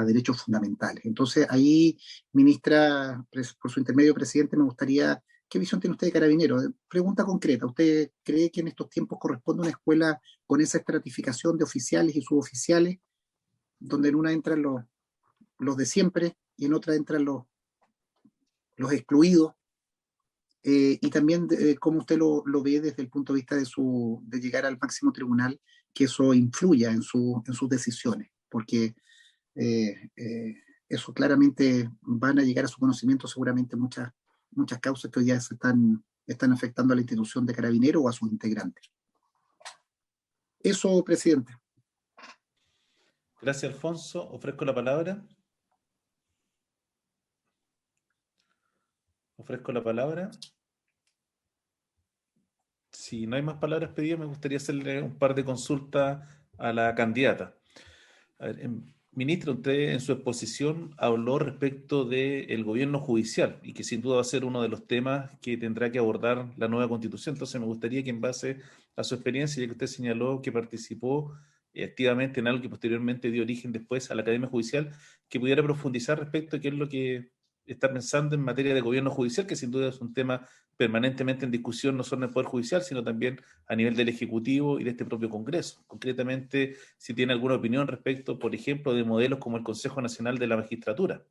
derechos fundamentales. Entonces, ahí, ministra, por su intermedio, presidente, me gustaría, ¿qué visión tiene usted de Carabineros? Pregunta concreta, ¿usted cree que en estos tiempos corresponde una escuela con esa estratificación de oficiales y suboficiales, donde en una entran los de siempre y en otra entran los excluidos? Y también cómo usted lo ve desde el punto de vista de llegar al máximo tribunal, que eso influya en sus decisiones, porque eso claramente van a llegar a su conocimiento seguramente muchas causas que hoy ya están afectando a la institución de Carabineros o a sus integrantes. Eso, presidente. Gracias, Alfonso. Ofrezco la palabra. ofrezco la palabra. Si no hay más palabras pedidas, me gustaría hacerle un par de consultas a la candidata. A ver, ministro, usted en su exposición habló respecto del gobierno judicial y que sin duda va a ser uno de los temas que tendrá que abordar la nueva constitución. Entonces me gustaría que en base a su experiencia, ya que usted señaló que participó activamente en algo que posteriormente dio origen después a la Academia Judicial, que pudiera profundizar respecto a qué es lo que está pensando en materia de gobierno judicial, que sin duda es un tema permanentemente en discusión, no solo en el Poder Judicial, sino también a nivel del Ejecutivo y de este propio Congreso. Concretamente, si tiene alguna opinión respecto, por ejemplo, de modelos como el Consejo Nacional de la Magistratura.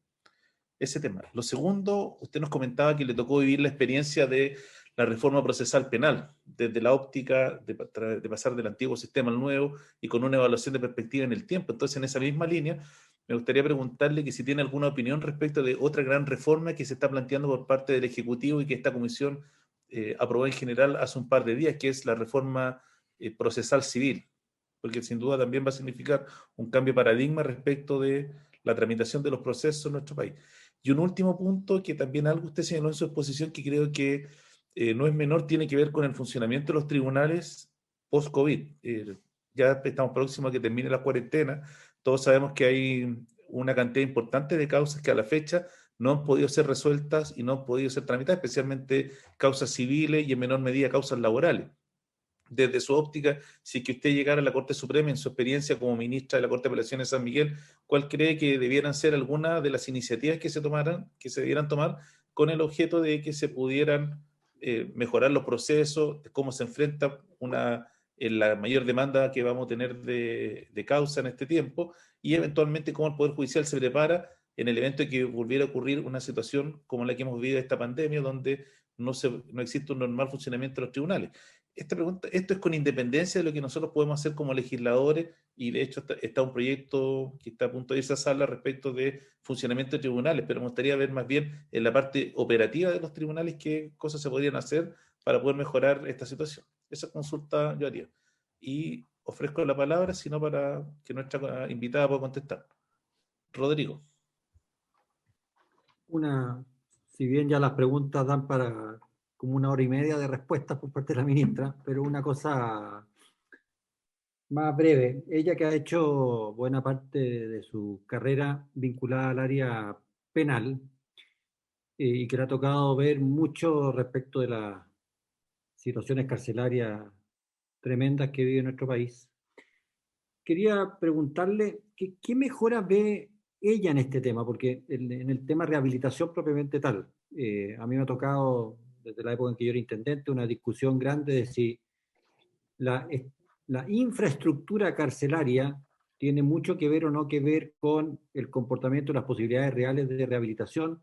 Ese tema. Lo segundo, usted nos comentaba que le tocó vivir la experiencia de la reforma procesal penal, desde la óptica de pasar del antiguo sistema al nuevo y con una evaluación de perspectiva en el tiempo. Entonces, en esa misma línea, me gustaría preguntarle que si tiene alguna opinión respecto de otra gran reforma que se está planteando por parte del Ejecutivo y que esta comisión aprobó en general hace un par de días, que es la reforma procesal civil, porque sin duda también va a significar un cambio de paradigma respecto de la tramitación de los procesos en nuestro país. Y un último punto que también algo usted señaló en su exposición que creo que no es menor, tiene que ver con el funcionamiento de los tribunales post-COVID. Ya estamos próximos a que termine la cuarentena. Todos sabemos que hay una cantidad importante de causas que a la fecha no han podido ser resueltas y no han podido ser tramitadas, especialmente causas civiles y en menor medida causas laborales. Desde su óptica, si es que usted llegara a la Corte Suprema en su experiencia como ministra de la Corte de Apelaciones de San Miguel, ¿cuál cree que debieran ser algunas de las iniciativas que se debieran tomar con el objeto de que se pudieran mejorar los procesos, cómo se enfrenta la mayor demanda que vamos a tener de causa en este tiempo y eventualmente cómo el Poder Judicial se prepara en el evento de que volviera a ocurrir una situación como la que hemos vivido esta pandemia, donde no existe un normal funcionamiento de los tribunales? Esta pregunta, esto es con independencia de lo que nosotros podemos hacer como legisladores, y de hecho está un proyecto que está a punto de irse a sala respecto de funcionamiento de tribunales, pero me gustaría ver más bien en la parte operativa de los tribunales qué cosas se podrían hacer para poder mejorar esta situación. Esa consulta yo haría. Y ofrezco la palabra, sino para que nuestra invitada pueda contestar. Rodrigo. Si bien ya las preguntas dan para como 1 hora y media de respuestas por parte de la ministra, pero una cosa más breve. Ella, que ha hecho buena parte de su carrera vinculada al área penal y que le ha tocado ver mucho respecto de las situaciones carcelarias tremendas que vive nuestro país, quería preguntarle qué mejoras ve ella en este tema, porque en el tema rehabilitación propiamente tal, a mí me ha tocado desde la época en que yo era intendente una discusión grande de si la infraestructura carcelaria tiene mucho que ver o no que ver con el comportamiento y las posibilidades reales de rehabilitación,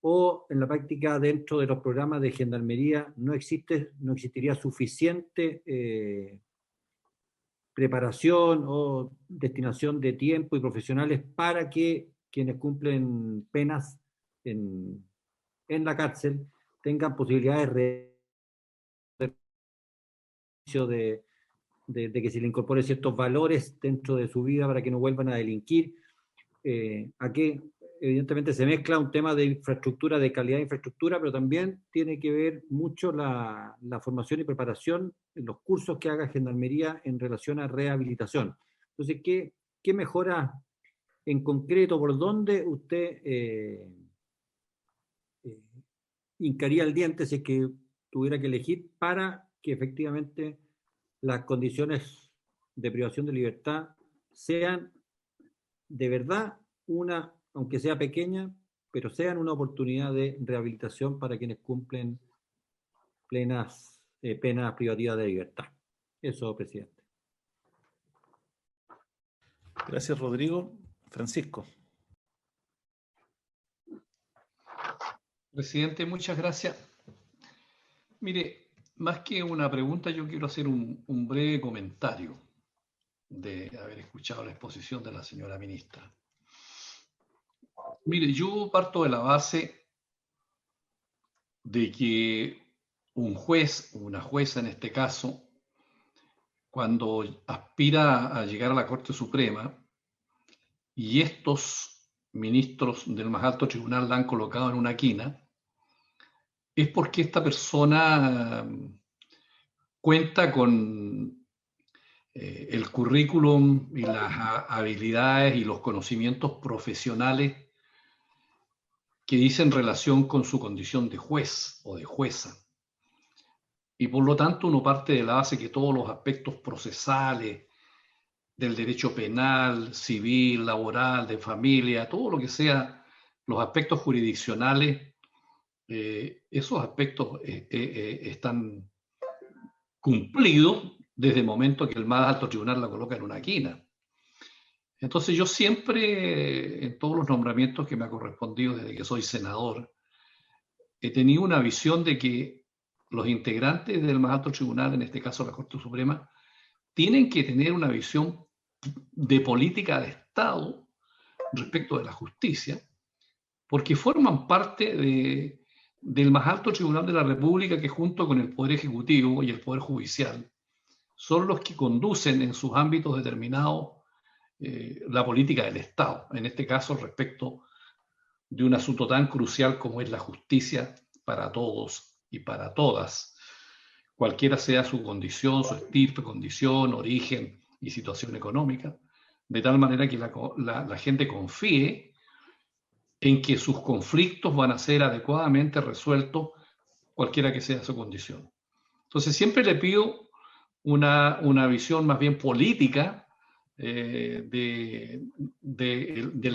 o en la práctica dentro de los programas de gendarmería no existiría suficiente preparación o destinación de tiempo y profesionales para que quienes cumplen penas en la cárcel tengan posibilidades de que se le incorporen ciertos valores dentro de su vida para que no vuelvan a delinquir. Aquí evidentemente se mezcla un tema de infraestructura, de calidad de infraestructura, pero también tiene que ver mucho la formación y preparación en los cursos que haga Gendarmería en relación a rehabilitación. Entonces, ¿qué mejora en concreto, por dónde usted hincaría el diente si es que tuviera que elegir para que efectivamente las condiciones de privación de libertad sean de verdad aunque sea pequeña, pero sean una oportunidad de rehabilitación para quienes cumplen penas privativas de libertad? Eso, presidente. Gracias, Rodrigo. Francisco. Presidente, muchas gracias. Mire, más que una pregunta, yo quiero hacer un breve comentario de haber escuchado la exposición de la señora ministra. Mire, yo parto de la base de que un juez, una jueza en este caso, cuando aspira a llegar a la Corte Suprema y estos ministros del más alto tribunal la han colocado en una quina, es porque esta persona cuenta con el currículum y las habilidades y los conocimientos profesionales que dicen relación con su condición de juez o de jueza. Y por lo tanto uno parte de la base que todos los aspectos procesales del derecho penal, civil, laboral, de familia, todo lo que sea, los aspectos jurisdiccionales, esos aspectos están cumplidos desde el momento que el más alto tribunal la coloca en una quina. Entonces yo siempre, en todos los nombramientos que me ha correspondido desde que soy senador, he tenido una visión de que los integrantes del más alto tribunal, en este caso la Corte Suprema, tienen que tener una visión de política de Estado respecto de la justicia, porque forman parte del más alto tribunal de la República, que junto con el Poder Ejecutivo y el Poder Judicial son los que conducen en sus ámbitos determinados la política del Estado, en este caso respecto de un asunto tan crucial como es la justicia para todos y para todas, cualquiera sea su condición, su estirpe, condición, origen y situación económica, de tal manera que la gente confíe en que sus conflictos van a ser adecuadamente resueltos, cualquiera que sea su condición. Entonces siempre le pido una visión más bien política del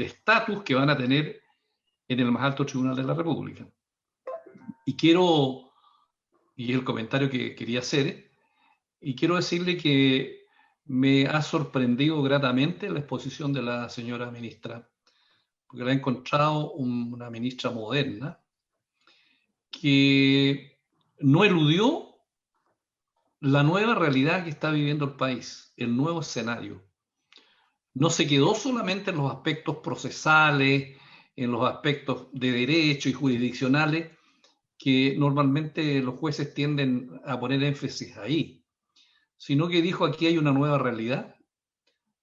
estatus que van a tener en el más alto tribunal de la República. Y el comentario que quería hacer, y quiero decirle que me ha sorprendido gratamente la exposición de la señora ministra, porque la he encontrado una ministra moderna que no eludió la nueva realidad que está viviendo el país, el nuevo escenario. No se quedó solamente en los aspectos procesales, en los aspectos de derecho y jurisdiccionales, que normalmente los jueces tienden a poner énfasis ahí, sino que dijo: aquí hay una nueva realidad,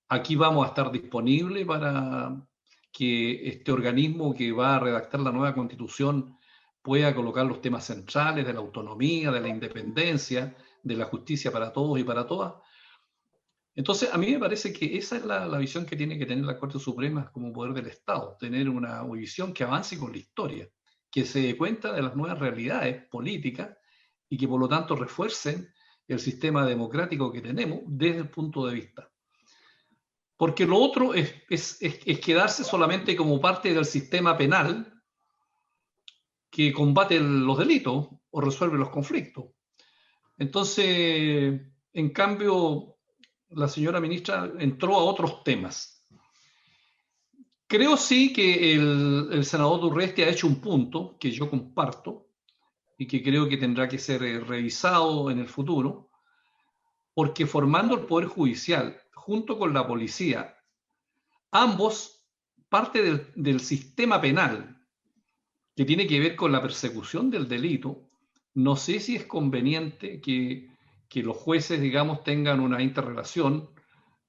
aquí vamos a estar disponibles para que este organismo que va a redactar la nueva Constitución pueda colocar los temas centrales de la autonomía, de la independencia, de la justicia para todos y para todas. Entonces, a mí me parece que esa es la visión que tiene que tener la Corte Suprema como poder del Estado, tener una visión que avance con la historia, que se dé cuenta de las nuevas realidades políticas y que por lo tanto refuercen el sistema democrático que tenemos desde el punto de vista. Porque lo otro es quedarse solamente como parte del sistema penal que combate los delitos o resuelve los conflictos. Entonces, en cambio, la señora ministra entró a otros temas. Creo sí que el senador Durresti ha hecho un punto que yo comparto y que creo que tendrá que ser revisado en el futuro, porque formando el Poder Judicial junto con la policía, ambos parte del sistema penal que tiene que ver con la persecución del delito, no sé si es conveniente que los jueces, digamos, tengan una interrelación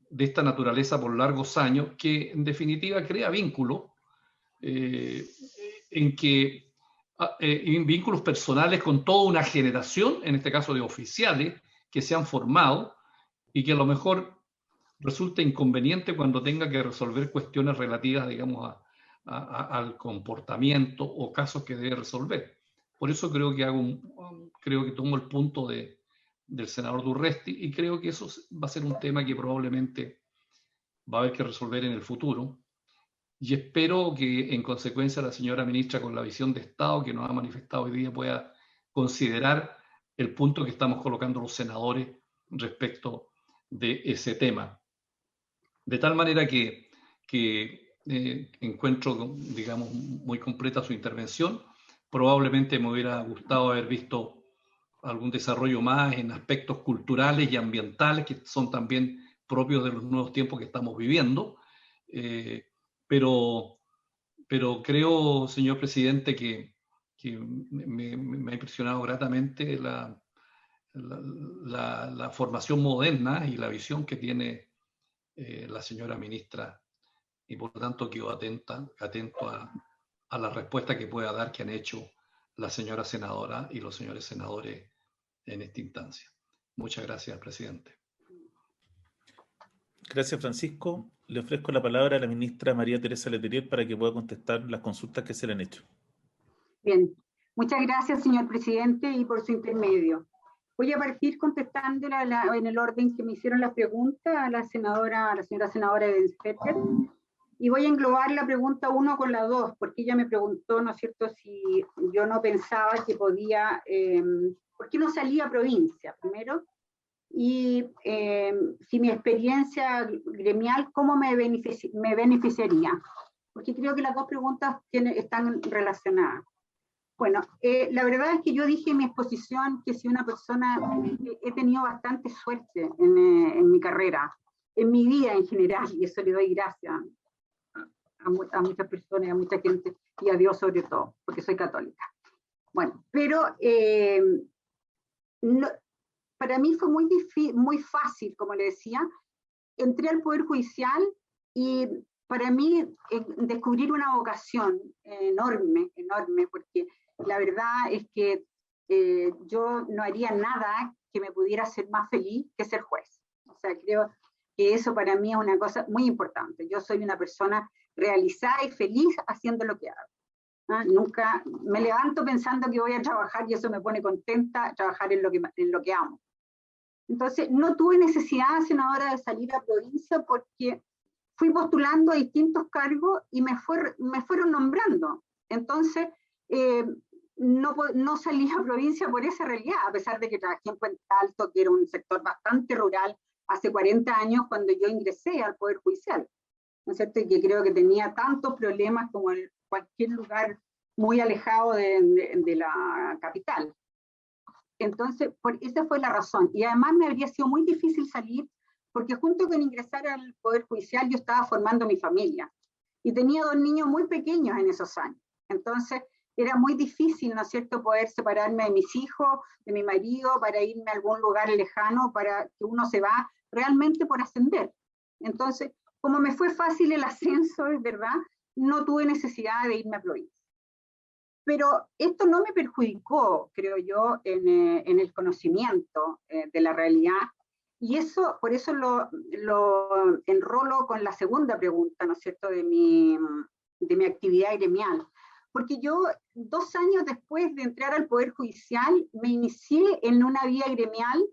de esta naturaleza por largos años, que en definitiva crea vínculos, vínculos personales con toda una generación, en este caso de oficiales, que se han formado y que a lo mejor resulta inconveniente cuando tenga que resolver cuestiones relativas, digamos, al comportamiento o casos que debe resolver. Por eso creo que tomo el punto del senador Durresti, y creo que eso va a ser un tema que probablemente va a haber que resolver en el futuro, y espero que en consecuencia la señora ministra, con la visión de Estado que nos ha manifestado hoy día, pueda considerar el punto que estamos colocando los senadores respecto de ese tema. De tal manera que encuentro, digamos, muy completa su intervención. Probablemente me hubiera gustado haber visto algún desarrollo más en aspectos culturales y ambientales que son también propios de los nuevos tiempos que estamos viviendo. Pero creo, señor presidente, que me ha impresionado gratamente la formación moderna y la visión que tiene la señora ministra, y por lo tanto quedo atento a la respuesta que pueda dar, que han hecho la señora senadora y los señores senadores en esta instancia. Muchas gracias, presidente. Gracias, Francisco. Le ofrezco la palabra a la ministra María Teresa Letelier para que pueda contestar las consultas que se le han hecho. Bien, muchas gracias, señor presidente, y por su intermedio. Voy a partir contestando en el orden que me hicieron la pregunta a la señora senadora Edenspeter, y voy a englobar la pregunta 1 con la 2, porque ella me preguntó, ¿no es cierto?, si yo no pensaba que podía, ¿por qué no salía a provincia, primero? Y si mi experiencia gremial, ¿cómo me beneficiaría? Porque creo que las dos preguntas están relacionadas. Bueno, la verdad es que yo dije en mi exposición que si una persona, he tenido bastante suerte en mi carrera, en mi vida en general, y eso le doy gracias a muchas personas, a mucha gente, y a Dios sobre todo, porque soy católica. Bueno, pero no, para mí fue muy fácil, como le decía, entré al Poder Judicial y para mí descubrir una vocación enorme, porque la verdad es que yo no haría nada que me pudiera hacer más feliz que ser juez. O sea, creo que eso para mí es una cosa muy importante. Yo soy una persona realizada y feliz haciendo lo que hago. Nunca me levanto pensando que voy a trabajar y eso me pone contenta, trabajar en lo que amo. Entonces, no tuve necesidad, senadora, de salir a provincia porque fui postulando a distintos cargos y me fueron nombrando. Entonces, no salí a provincia por esa realidad, a pesar de que trabajé en Puente Alto, que era un sector bastante rural, hace 40 años cuando yo ingresé al Poder Judicial, ¿no es cierto? Y que creo que tenía tantos problemas como en cualquier lugar muy alejado de la capital. Entonces, esa fue la razón. Y además me habría sido muy difícil salir, porque junto con ingresar al Poder Judicial yo estaba formando mi familia. Y tenía 2 niños muy pequeños en esos años. Entonces, era muy difícil, ¿no es cierto?, poder separarme de mis hijos, de mi marido, para irme a algún lugar lejano, para que uno se va realmente por ascender. Entonces, como me fue fácil el ascenso, es verdad, no tuve necesidad de irme a provincia. Pero esto no me perjudicó, creo yo, en el conocimiento de la realidad, y eso, por eso lo enrolo con la segunda pregunta, ¿no es cierto?, de mi actividad gremial. Porque yo, 2 años después de entrar al Poder Judicial, me inicié en una vía gremial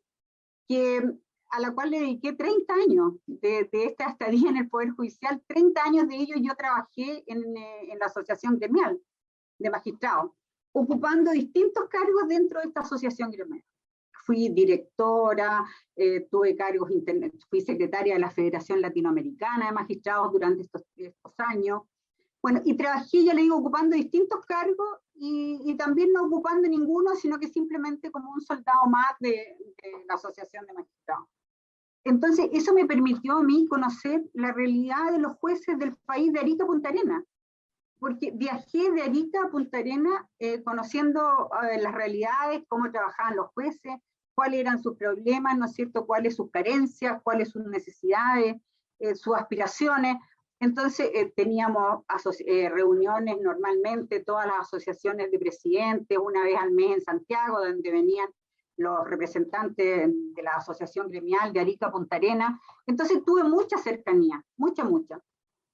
a la cual le dediqué 30 años de esta estadía en el Poder Judicial. 30 años de ello yo trabajé en la asociación gremial de magistrados, ocupando distintos cargos dentro de esta asociación gremial. Fui directora, tuve cargos, fui secretaria de la Federación Latinoamericana de Magistrados durante estos años. Bueno, y trabajé, ya le digo, ocupando distintos cargos y también no ocupando ninguno, sino que simplemente como un soldado más de la Asociación de Magistrados. Entonces, eso me permitió a mí conocer la realidad de los jueces del país de Arica a Punta Arenas, porque viajé de Arica a Punta Arenas conociendo las realidades, cómo trabajaban los jueces, cuáles eran sus problemas, ¿no es cierto?, cuáles sus carencias, cuáles sus necesidades, sus aspiraciones. Entonces teníamos reuniones normalmente, todas las asociaciones de presidentes, una vez al mes en Santiago, donde venían los representantes de la asociación gremial de Arica Punta Arenas. Entonces tuve mucha cercanía, mucha.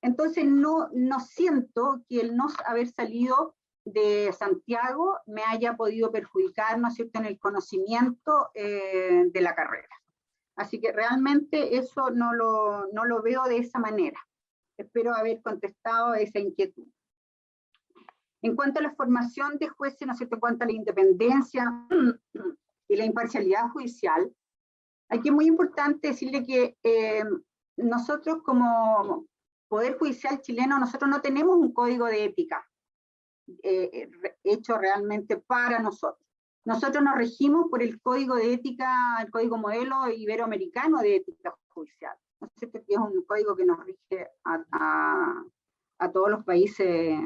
Entonces no siento que el no haber salido de Santiago me haya podido perjudicar, ¿no es cierto?, en el conocimiento de la carrera. Así que realmente eso no lo veo de esa manera. Espero haber contestado esa inquietud. En cuanto a la formación de jueces, ¿no es cierto?, en cuanto a la independencia y la imparcialidad judicial, aquí es muy importante decirle que nosotros como Poder Judicial chileno, nosotros no tenemos un código de ética hecho realmente para nosotros. Nosotros nos regimos por el código de ética, el código modelo iberoamericano de ética judicial. ¿No es cierto?, que es un código que nos rige a todos los países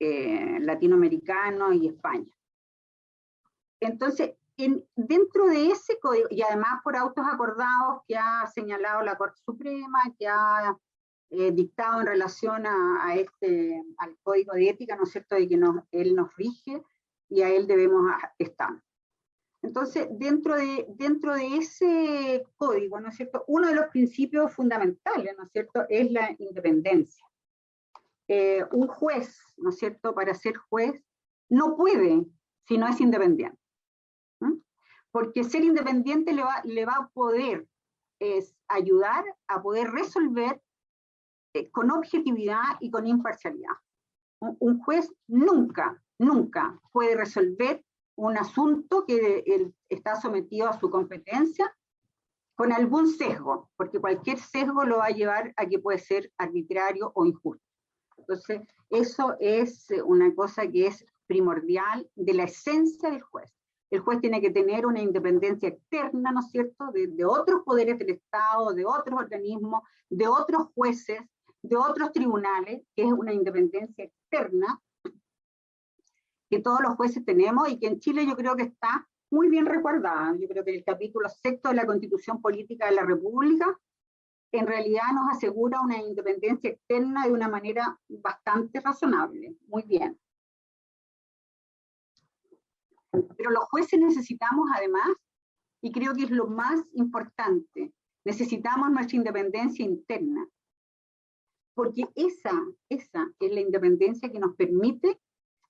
latinoamericanos y España. Entonces, dentro de ese código, y además por autos acordados que ha señalado la Corte Suprema, que ha dictado en relación al código de ética, ¿no es cierto?, de que él nos rige, y a él debemos estar. Entonces, dentro de ese código, ¿no es cierto?, uno de los principios fundamentales, ¿no es cierto?, es la independencia. Un juez, ¿no es cierto?, para ser juez, no puede si no es independiente. Porque ser independiente le va a poder ayudar a poder resolver con objetividad y con imparcialidad. Un juez nunca puede resolver un asunto que está sometido a su competencia con algún sesgo, porque cualquier sesgo lo va a llevar a que puede ser arbitrario o injusto. Entonces, eso es una cosa que es primordial de la esencia del juez. El juez tiene que tener una independencia externa, ¿no es cierto?, de otros poderes del Estado, de otros organismos, de otros jueces, de otros tribunales, que es una independencia externa que todos los jueces tenemos y que en Chile yo creo que está muy bien resguardada. Yo creo que el capítulo 6 de la Constitución Política de la República en realidad nos asegura una independencia externa de una manera bastante razonable, muy bien. Pero los jueces necesitamos además, y creo que es lo más importante, necesitamos nuestra independencia interna, porque esa es la independencia que nos permite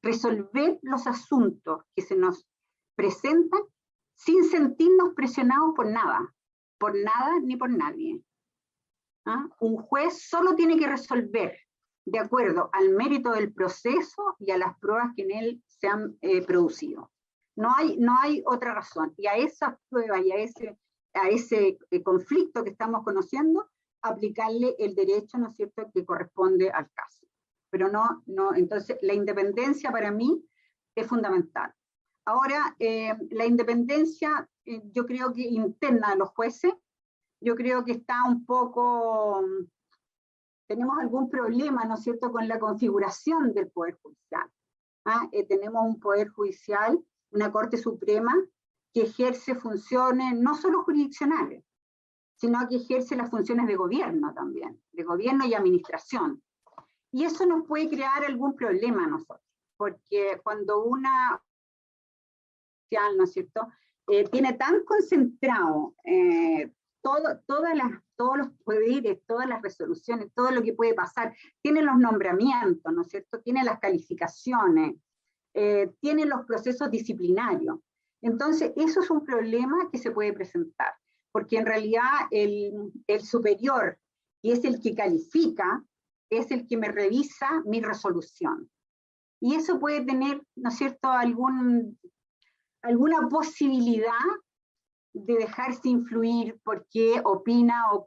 resolver los asuntos que se nos presentan sin sentirnos presionados por nada ni por nadie. Un juez solo tiene que resolver de acuerdo al mérito del proceso y a las pruebas que en él se han producido. No hay otra razón. Y a esas pruebas y a ese conflicto que estamos conociendo, aplicarle el derecho, ¿no es cierto?, que corresponde al caso. Pero no, entonces la independencia para mí es fundamental. Ahora, la independencia, yo creo que interna de los jueces, yo creo que está un poco, tenemos algún problema, ¿no es cierto?, con la configuración del Poder Judicial. Tenemos un Poder Judicial, una Corte Suprema, que ejerce funciones no solo jurisdiccionales, sino que ejerce las funciones de gobierno también, de gobierno y administración. Y eso nos puede crear algún problema a nosotros, porque cuando una, ¿no es cierto?, tiene tan concentrado todos los poderes, todas las resoluciones, todo lo que puede pasar, tiene los nombramientos, ¿no es cierto?, tiene las calificaciones, tiene los procesos disciplinarios. Entonces, eso es un problema que se puede presentar, porque en realidad el superior, que es el que califica, es el que me revisa mi resolución. Y eso puede tener, ¿no es cierto?, alguna posibilidad de dejarse influir por qué opina o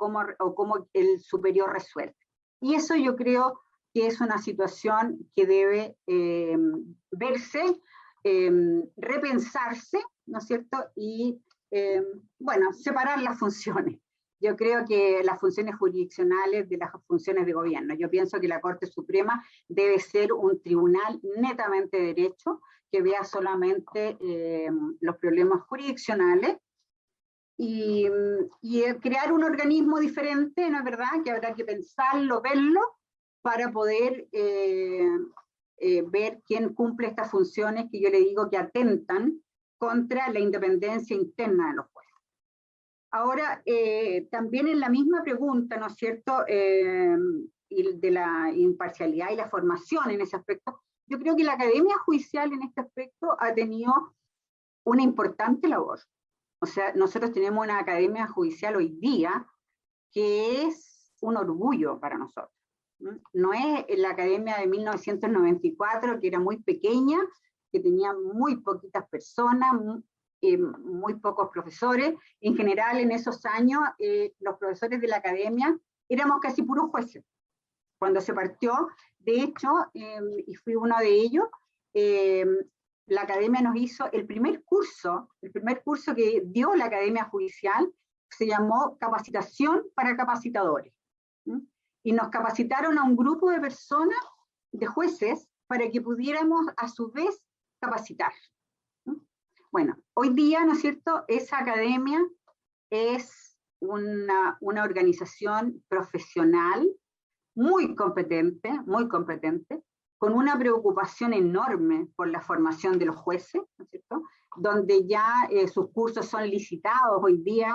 cómo el superior resuelve. Y eso yo creo que es una situación que debe verse, repensarse, ¿no es cierto?, y, bueno, separar las funciones. Yo creo que las funciones jurisdiccionales de las funciones de gobierno. Yo pienso que la Corte Suprema debe ser un tribunal netamente de derecho, que vea solamente los problemas jurisdiccionales y crear un organismo diferente, ¿no es verdad?, que habrá que pensarlo, verlo, para poder ver quién cumple estas funciones que yo le digo que atentan contra la independencia interna de los jueces. Ahora, también en la misma pregunta, ¿no es cierto?, y de la imparcialidad y la formación en ese aspecto, yo creo que la Academia Judicial en este aspecto ha tenido una importante labor. O sea, nosotros tenemos una Academia Judicial hoy día que es un orgullo para nosotros. No es la Academia de 1994, que era muy pequeña, que tenía muy poquitas personas, muy pocos profesores. En general, en esos años, los profesores de la Academia éramos casi puros jueces. Cuando se partió, de hecho, y fui uno de ellos, la Academia nos hizo el primer curso que dio la Academia Judicial, se llamó Capacitación para Capacitadores. Y nos capacitaron a un grupo de personas, de jueces, para que pudiéramos a su vez capacitar. Bueno, hoy día, ¿no es cierto?, esa academia es una organización profesional muy competente, con una preocupación enorme por la formación de los jueces, ¿no es cierto?, donde ya sus cursos son licitados hoy día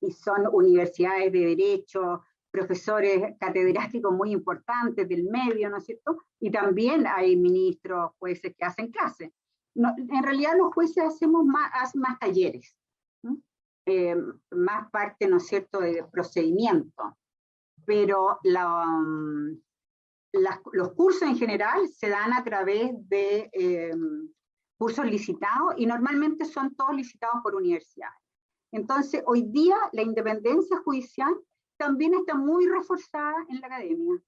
y son universidades de derecho, profesores catedráticos muy importantes del medio, ¿no es cierto? Y también hay ministros, jueces que hacen clases. No, en realidad los jueces hacemos más talleres, más parte, ¿no es cierto?, de procedimiento, pero los cursos en general se dan a través de cursos licitados y normalmente son todos licitados por universidades. Entonces, hoy día la independencia judicial también está muy reforzada en la academia.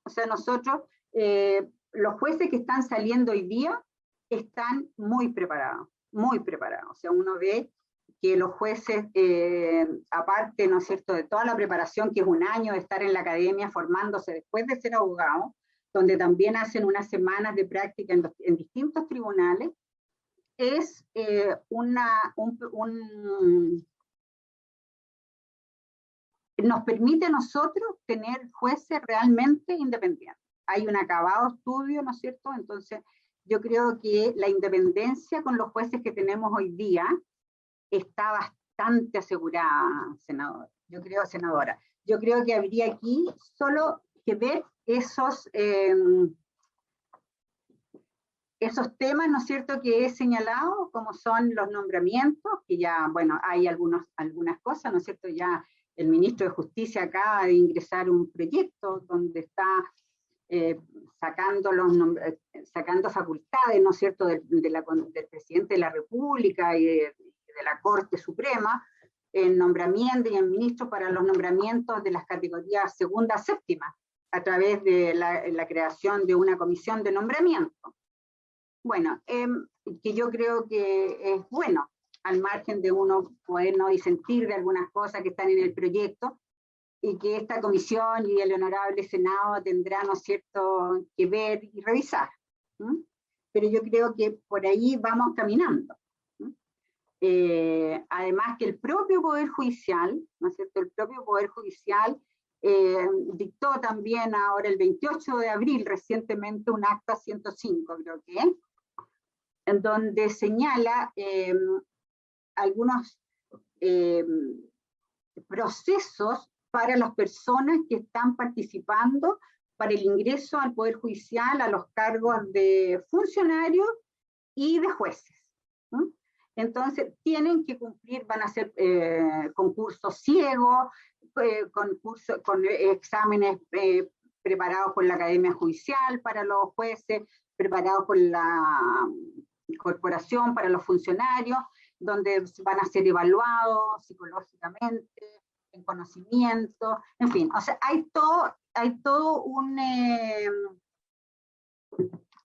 O sea, nosotros, los jueces que están saliendo hoy día están muy preparados, muy preparados. O sea, uno ve que los jueces, aparte, ¿no es cierto?, de toda la preparación, que es un año de estar en la academia formándose después de ser abogado, donde también hacen unas semanas de práctica en distintos tribunales, es nos permite a nosotros tener jueces realmente independientes. Hay un acabado estudio, ¿no es cierto? Entonces, yo creo que la independencia con los jueces que tenemos hoy día está bastante asegurada, senadora. Yo creo que habría aquí solo que ver esos temas, ¿no es cierto?, que he señalado, como son los nombramientos, que ya, bueno, hay algunas cosas, ¿no es cierto? Ya el ministro de Justicia acaba de ingresar un proyecto donde está sacando facultades, ¿no es cierto?, del presidente de la República y de la Corte Suprema, en nombramiento y en ministros para los nombramientos de las categorías segunda a séptima, a través de la creación de una comisión de nombramiento. Bueno, que yo creo que es bueno, al margen de uno poder no disentir de algunas cosas que están en el proyecto, y que esta comisión y el honorable Senado tendrán, ¿no es cierto?, que ver y revisar. Pero yo creo que por ahí vamos caminando. Además que el propio Poder Judicial, ¿no es cierto?, el propio Poder Judicial dictó también ahora el 28 de abril recientemente un acta 105, creo que, en donde señala algunos procesos para las personas que están participando para el ingreso al Poder Judicial, a los cargos de funcionarios y de jueces. Entonces, tienen que cumplir, van a hacer concursos ciegos, con exámenes preparados por la Academia Judicial para los jueces, preparados por la corporación para los funcionarios, donde van a ser evaluados psicológicamente, en conocimiento, en fin, o sea, hay todo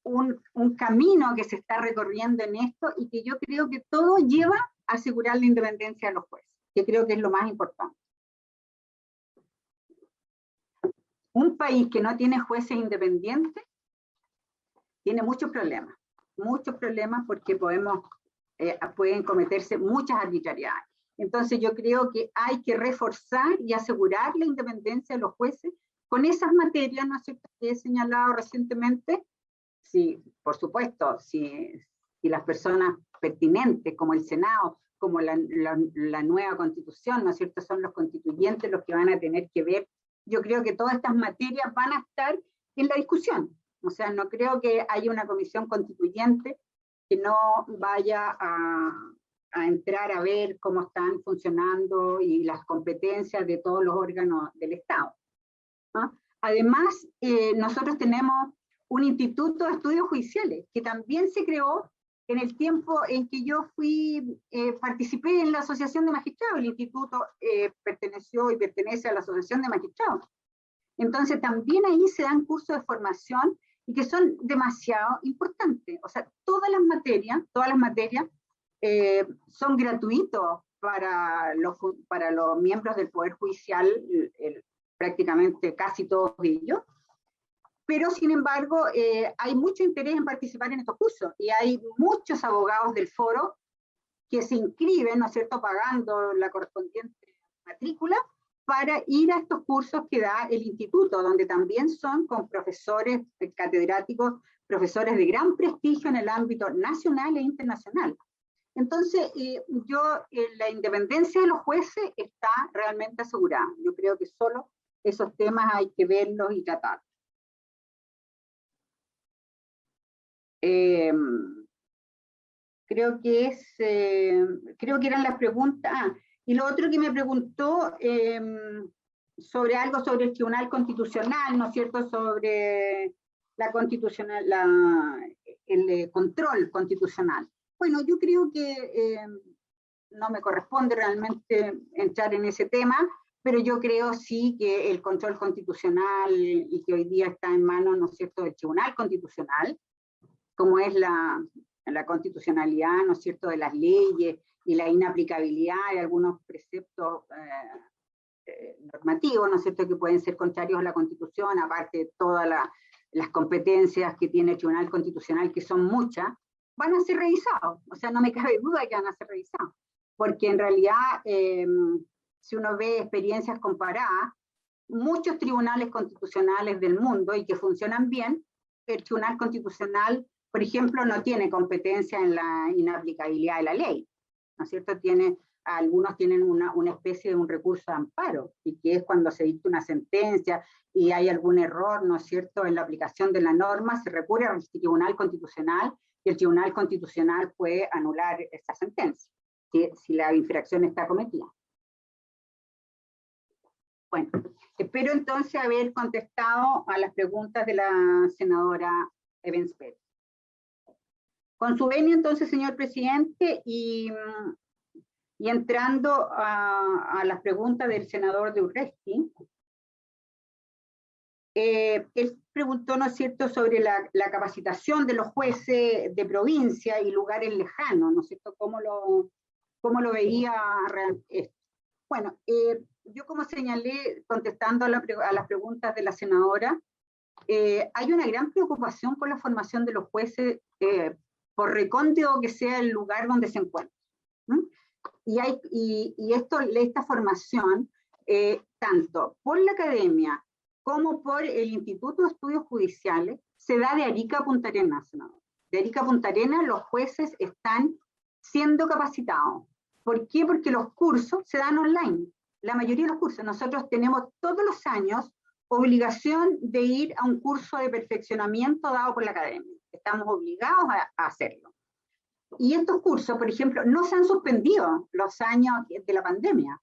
un camino que se está recorriendo en esto y que yo creo que todo lleva a asegurar la independencia de los jueces, que creo que es lo más importante. Un país que no tiene jueces independientes tiene muchos problemas porque pueden cometerse muchas arbitrariedades. Entonces yo creo que hay que reforzar y asegurar la independencia de los jueces con esas materias, ¿no es cierto?, que he señalado recientemente. Sí, por supuesto, si las personas pertinentes, como el Senado, como la nueva Constitución, ¿no es cierto?, son los constituyentes los que van a tener que ver. Yo creo que todas estas materias van a estar en la discusión. O sea, no creo que haya una comisión constituyente que no vaya a entrar a ver cómo están funcionando y las competencias de todos los órganos del Estado, ¿no? Además, nosotros tenemos un instituto de estudios judiciales que también se creó en el tiempo en que yo participé en la Asociación de Magistrados. El instituto perteneció y pertenece a la Asociación de Magistrados. Entonces, también ahí se dan cursos de formación y que son demasiado importantes. O sea, todas las materias son gratuitos para los miembros del Poder Judicial, prácticamente casi todos ellos, pero sin embargo hay mucho interés en participar en estos cursos y hay muchos abogados del foro que se inscriben, ¿no es cierto?, pagando la correspondiente matrícula para ir a estos cursos que da el instituto, donde también son con profesores catedráticos, profesores de gran prestigio en el ámbito nacional e internacional. Entonces, la independencia de los jueces está realmente asegurada. Yo creo que solo esos temas hay que verlos y tratar. Creo que eran las preguntas. Y lo otro que me preguntó sobre algo sobre el Tribunal Constitucional, ¿no es cierto?, sobre la constitucional, el control constitucional. Bueno, yo creo que no me corresponde realmente entrar en ese tema, pero yo creo sí que el control constitucional y que hoy día está en manos, ¿no es cierto?, del Tribunal Constitucional, como es la constitucionalidad, ¿no es cierto?, de las leyes y la inaplicabilidad de algunos preceptos normativos, ¿no es cierto?, que pueden ser contrarios a la Constitución, aparte de todas las competencias que tiene el Tribunal Constitucional, que son muchas, van a ser revisados. O sea, no me cabe duda que van a ser revisados. Porque en realidad, si uno ve experiencias comparadas, muchos tribunales constitucionales del mundo y que funcionan bien, el Tribunal Constitucional, por ejemplo, no tiene competencia en la inaplicabilidad de la ley, ¿no es cierto? Algunos tienen una especie de un recurso de amparo, y que es cuando se dicta una sentencia y hay algún error, ¿no es cierto?, en la aplicación de la norma, se recurre al Tribunal Constitucional y el Tribunal Constitucional puede anular esa sentencia, si la infracción está cometida. Bueno, espero entonces haber contestado a las preguntas de la senadora Evans Pérez. Con su venia, entonces, señor presidente, y entrando a las preguntas del senador de Urresti, él preguntó, ¿no es cierto?, sobre la capacitación de los jueces de provincia y lugares lejanos, ¿no es cierto?, cómo lo veía esto. Bueno, yo como señalé, contestando a las preguntas de la senadora, hay una gran preocupación por la formación de los jueces, por recóndito que sea el lugar donde se encuentran. Y esta formación, tanto por la academia como por el Instituto de Estudios Judiciales, se da de Arica a Punta Arenas, senador. De Arica a Punta Arenas los jueces están siendo capacitados. ¿Por qué? Porque los cursos se dan online. La mayoría de los cursos. Nosotros tenemos todos los años obligación de ir a un curso de perfeccionamiento dado por la academia. Estamos obligados a hacerlo. Y estos cursos, por ejemplo, no se han suspendido los años de la pandemia.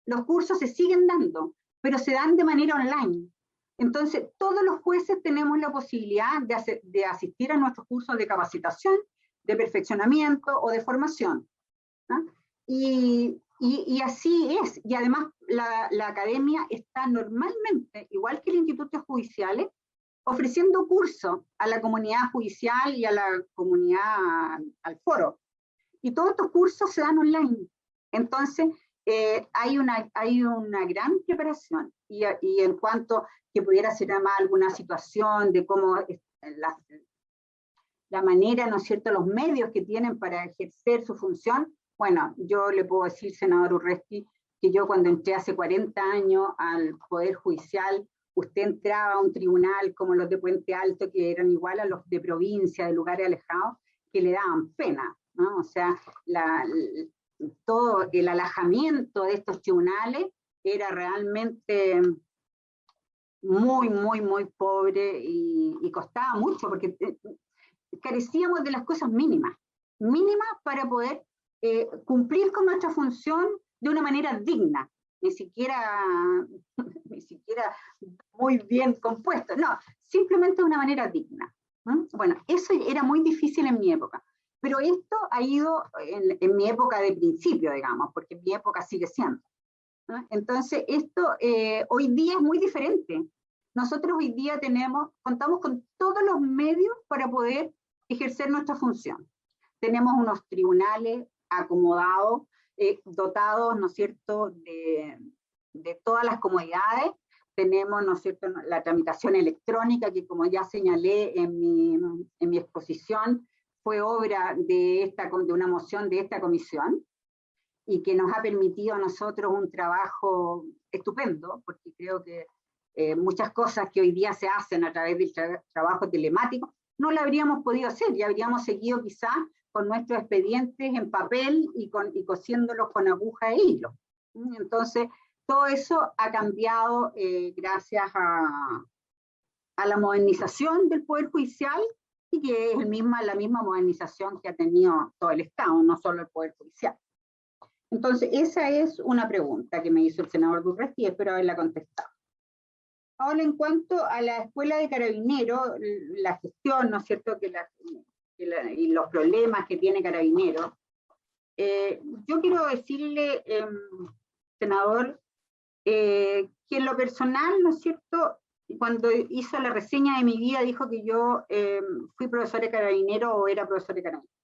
Los cursos se siguen dando, pero se dan de manera online. Entonces, todos los jueces tenemos la posibilidad de asistir a nuestros cursos de capacitación, de perfeccionamiento o de formación, ¿no? Y así es. Y además, la academia está normalmente, igual que el Instituto Judiciales, ofreciendo cursos a la comunidad judicial y a la comunidad, al foro. Y todos estos cursos se dan online. Entonces, hay una gran preparación. Y en cuanto que pudiera ser además alguna situación de cómo la manera, ¿no es cierto?, los medios que tienen para ejercer su función, bueno, yo le puedo decir, senador Urresti, que yo cuando entré hace 40 años al Poder Judicial, usted entraba a un tribunal como los de Puente Alto, que eran igual a los de provincia, de lugares alejados, que le daban pena, ¿no? O sea, todo el alejamiento de estos tribunales era realmente muy, muy, muy pobre y costaba mucho, porque carecíamos de las cosas mínimas para poder cumplir con nuestra función de una manera digna, ni siquiera muy bien compuesto, no, simplemente de una manera digna. Bueno, eso era muy difícil en mi época, pero esto ha ido en mi época de principio, digamos, porque en mi época sigue siendo, ¿no? Entonces, esto hoy día es muy diferente. Nosotros hoy día contamos con todos los medios para poder ejercer nuestra función. Tenemos unos tribunales acomodados, dotados, ¿no es cierto?, de todas las comodidades. Tenemos, ¿no es cierto?, la tramitación electrónica, que como ya señalé en mi exposición, fue obra de una moción de esta comisión. y que nos ha permitido a nosotros un trabajo estupendo, porque creo que muchas cosas que hoy día se hacen a través del trabajo telemático, no lo habríamos podido hacer, y habríamos seguido quizás con nuestros expedientes en papel y cosiéndolos con aguja e hilo. Entonces, todo eso ha cambiado gracias a la modernización del Poder Judicial, y que es la misma modernización que ha tenido todo el Estado, no solo el Poder Judicial. Entonces, esa es una pregunta que me hizo el senador Durresti y espero haberla contestado. Ahora, en cuanto a la Escuela de Carabineros, la gestión, ¿no es cierto?, y los problemas que tiene Carabineros, yo quiero decirle, senador, que en lo personal, ¿no es cierto?, cuando hizo la reseña de mi vida, dijo que yo fui profesor de Carabineros o era profesor de Carabineros.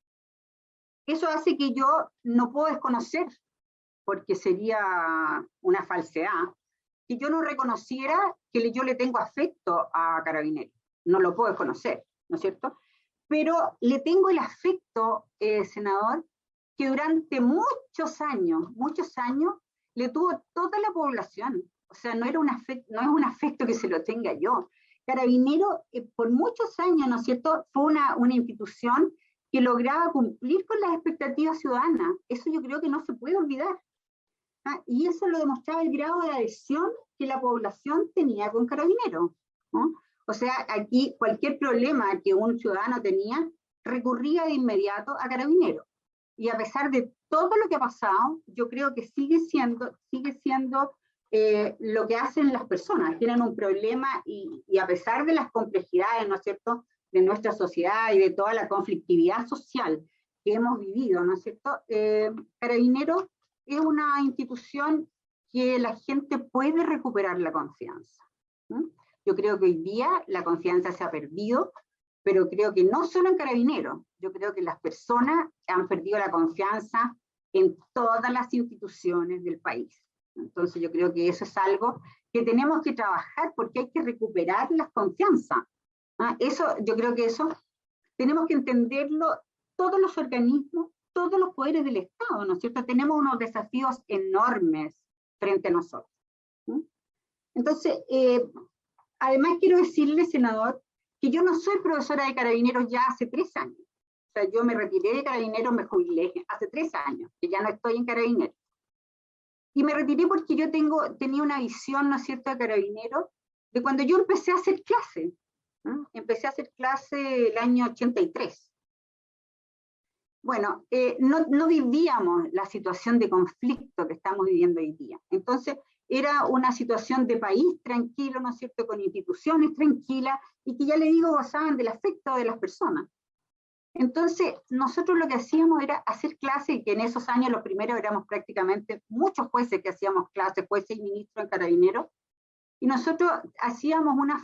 Eso hace que yo no puedo desconocer, porque sería una falsedad, que yo no reconociera que yo le tengo afecto a Carabineros. No lo puedo desconocer, ¿no es cierto? Pero le tengo el afecto, senador, que durante muchos años, le tuvo toda la población. O sea, no es un afecto que se lo tenga yo. Carabineros, por muchos años, ¿no es cierto?, fue una institución que lograba cumplir con las expectativas ciudadanas. Eso yo creo que no se puede olvidar. Y eso lo demostraba el grado de adhesión que la población tenía con Carabineros, ¿no? O sea, aquí cualquier problema que un ciudadano tenía, recurría de inmediato a Carabineros. Y a pesar de todo lo que ha pasado, yo creo que sigue siendo lo que hacen las personas. Tienen un problema y a pesar de las complejidades, ¿no es cierto?, de nuestra sociedad y de toda la conflictividad social que hemos vivido, ¿no es cierto?, Carabineros es una institución que la gente puede recuperar la confianza. Yo creo que hoy día la confianza se ha perdido, pero creo que no solo en Carabineros, yo creo que las personas han perdido la confianza en todas las instituciones del país. Entonces yo creo que eso es algo que tenemos que trabajar, porque hay que recuperar la confianza. Eso, yo creo que eso tenemos que entenderlo todos los organismos, todos los poderes del Estado, ¿no es cierto? Tenemos unos desafíos enormes frente a nosotros. Entonces, además quiero decirle, senador, que yo no soy profesora de Carabineros ya hace 3 años. O sea, yo me retiré de Carabineros, me jubilé hace 3 años, que ya no estoy en Carabineros. Y me retiré porque yo tenía una visión, ¿no es cierto?, de Carabineros, de cuando yo empecé a hacer clase. Empecé a hacer clase el año 83. Bueno, no vivíamos la situación de conflicto que estamos viviendo hoy día. Entonces, era una situación de país tranquilo, ¿no es cierto?, con instituciones tranquilas, y que ya le digo, gozaban del afecto de las personas. Entonces, nosotros lo que hacíamos era hacer clases, y que en esos años los primeros éramos prácticamente muchos jueces que hacíamos clases, jueces y ministros en Carabineros, y nosotros hacíamos una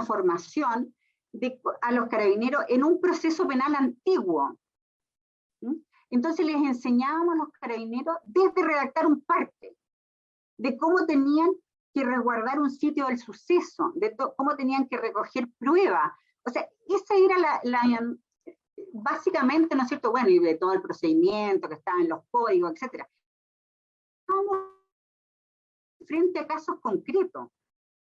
formación a los carabineros en un proceso penal antiguo. Entonces les enseñábamos a los carabineros desde redactar un parte, de cómo tenían que resguardar un sitio del suceso, de cómo tenían que recoger pruebas. O sea, esa era básicamente, ¿no es cierto?, bueno, y de todo el procedimiento que estaba en los códigos, etcétera. Frente a casos concretos.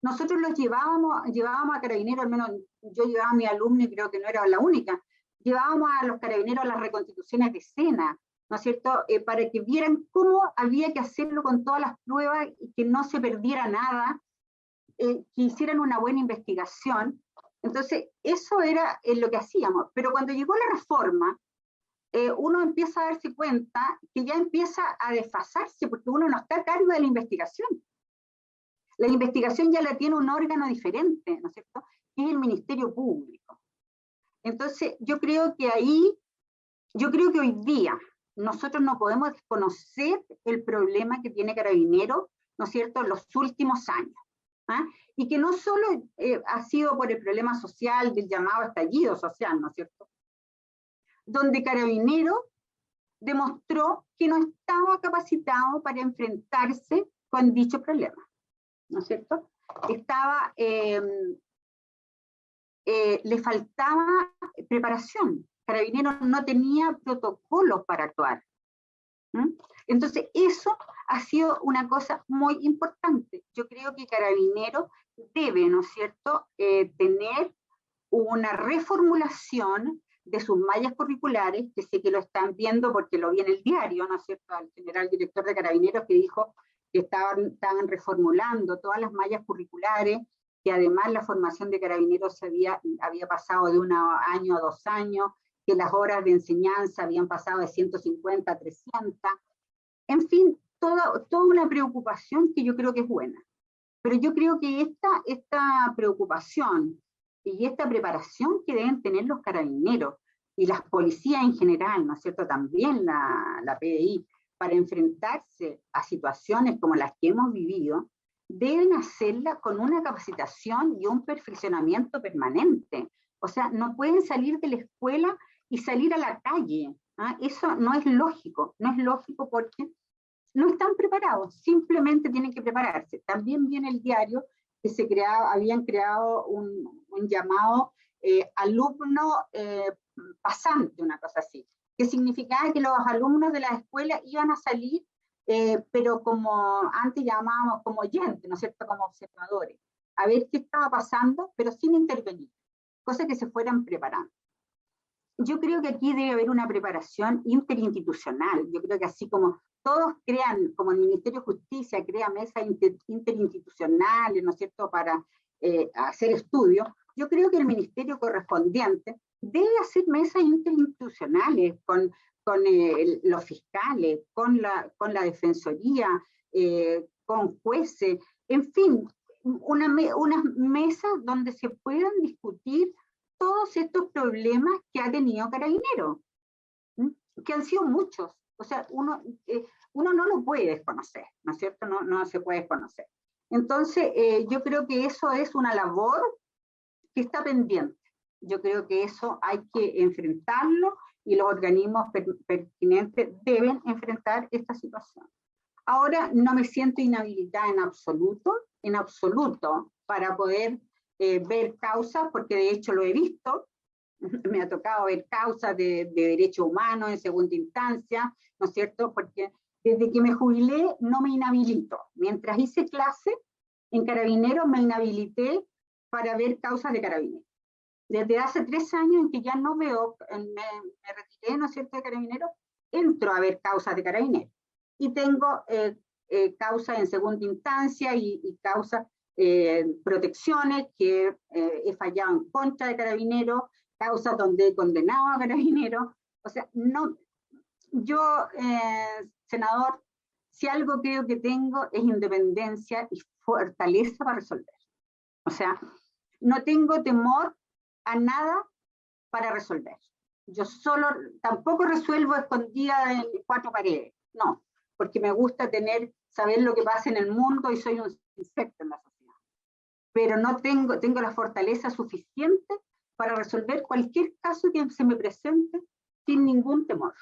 Nosotros los llevábamos a Carabineros, al menos yo llevaba a mi alumno y creo que no era la única, llevábamos a los Carabineros a las reconstituciones de escena, ¿no es cierto?, para que vieran cómo había que hacerlo con todas las pruebas y que no se perdiera nada, que hicieran una buena investigación. Entonces, eso era lo que hacíamos. Pero cuando llegó la reforma, uno empieza a darse cuenta que ya empieza a desfasarse, porque uno no está a cargo de la investigación. La investigación ya la tiene un órgano diferente, ¿no es cierto?, que es el Ministerio Público. Entonces, yo creo que hoy día nosotros no podemos desconocer el problema que tiene Carabineros, ¿no es cierto?, en los últimos años. Y que no solo ha sido por el problema social del llamado estallido social, ¿no es cierto?, donde Carabineros demostró que no estaba capacitado para enfrentarse con dicho problema, ¿no es cierto? Le faltaba preparación. Carabineros no tenía protocolos para actuar. Entonces, eso ha sido una cosa muy importante. Yo creo que Carabineros debe, ¿no es cierto?, tener una reformulación de sus mallas curriculares, que sé que lo están viendo porque lo vi en el diario, ¿no es cierto?, al general director de Carabineros que dijo que estaban reformulando todas las mallas curriculares, que además la formación de Carabineros había pasado de 1 año a 2 años, que las horas de enseñanza habían pasado de 150 a 300, en fin, toda una preocupación que yo creo que es buena. Pero yo creo que esta preocupación y esta preparación que deben tener los carabineros y las policías en general, ¿no es cierto?, también la PDI, para enfrentarse a situaciones como las que hemos vivido, deben hacerla con una capacitación y un perfeccionamiento permanente. O sea, no pueden salir de la escuela y salir a la calle. Eso no es lógico porque no están preparados, simplemente tienen que prepararse. También vi en el diario que habían creado un llamado alumno pasante, una cosa así, que significaba que los alumnos de la escuela iban a salir, pero como antes llamábamos como oyentes, ¿no es cierto?, como observadores, a ver qué estaba pasando, pero sin intervenir, cosa que se fueran preparando. Yo creo que aquí debe haber una preparación interinstitucional. Yo creo que así como todos crean, como el Ministerio de Justicia crea mesas interinstitucionales, ¿no es cierto?, para hacer estudios, yo creo que el ministerio correspondiente debe hacer mesas interinstitucionales con los fiscales, con la defensoría, con jueces, en fin, unas mesas donde se puedan discutir todos estos problemas que ha tenido Carabineros, que han sido muchos. O sea, uno no lo puede desconocer, ¿no es cierto? No se puede desconocer. Entonces, yo creo que eso es una labor que está pendiente. Yo creo que eso hay que enfrentarlo y los organismos pertinentes deben enfrentar esta situación. Ahora, no me siento inhabilitada en absoluto, para poder ver causas, porque de hecho lo he visto, me ha tocado ver causas de derechos humanos en segunda instancia, ¿no es cierto? Porque desde que me jubilé no me inhabilito. Mientras hice clase en Carabineros me inhabilité para ver causas de Carabineros. Desde hace 3 años en que ya no veo, me retiré, ¿no es cierto?, de Carabineros, entro a ver causas de Carabineros. Y tengo causas en segunda instancia y causas, protecciones que he fallado en contra de Carabineros, causas donde he condenado a Carabineros. O sea, no, yo, senador, si algo creo que tengo es independencia y fortaleza para resolver. O sea, no tengo temor a nada para resolver. Yo tampoco resuelvo escondida en 4 paredes, no, porque me gusta saber lo que pasa en el mundo y soy un insecto en la sociedad. Pero no tengo la fortaleza suficiente para resolver cualquier caso que se me presente sin ningún temor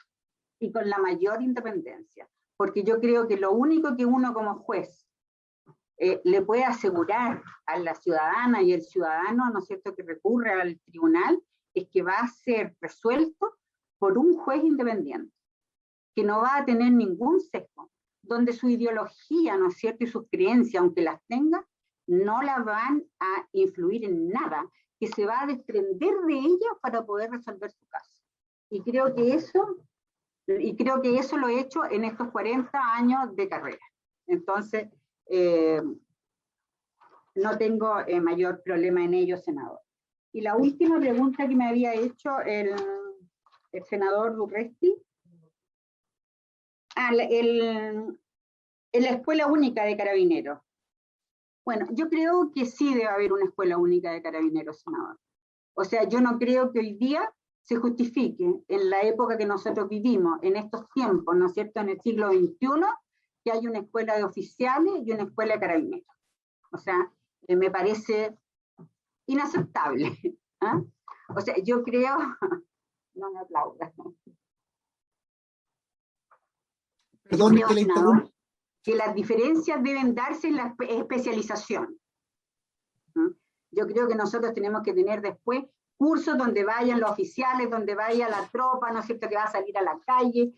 y con la mayor independencia. Porque yo creo que lo único que uno como juez le puede asegurar a la ciudadana y el ciudadano, ¿no es cierto?, que recurre al tribunal, es que va a ser resuelto por un juez independiente, que no va a tener ningún sesgo, donde su ideología, ¿no es cierto?, y sus creencias, aunque las tenga, no la van a influir en nada, que se va a desprender de ella para poder resolver su caso. Y creo que eso lo he hecho en estos 40 años de carrera. Entonces, no tengo mayor problema en ello, senador. Y la última pregunta que me había hecho el senador Durresti, en la escuela única de Carabineros. Bueno, yo creo que sí debe haber una escuela única de Carabineros, senador. O sea, yo no creo que hoy día se justifique, en la época que nosotros vivimos, en estos tiempos, ¿no es cierto?, en el siglo XXI, que hay una escuela de oficiales y una escuela de Carabineros. O sea, me parece inaceptable. O sea, yo creo, no me aplaudas. Perdón, que le interrumpo. Que las diferencias deben darse en la especialización. Yo creo que nosotros tenemos que tener después cursos donde vayan los oficiales, donde vaya la tropa, ¿no es cierto?, que va a salir a la calle.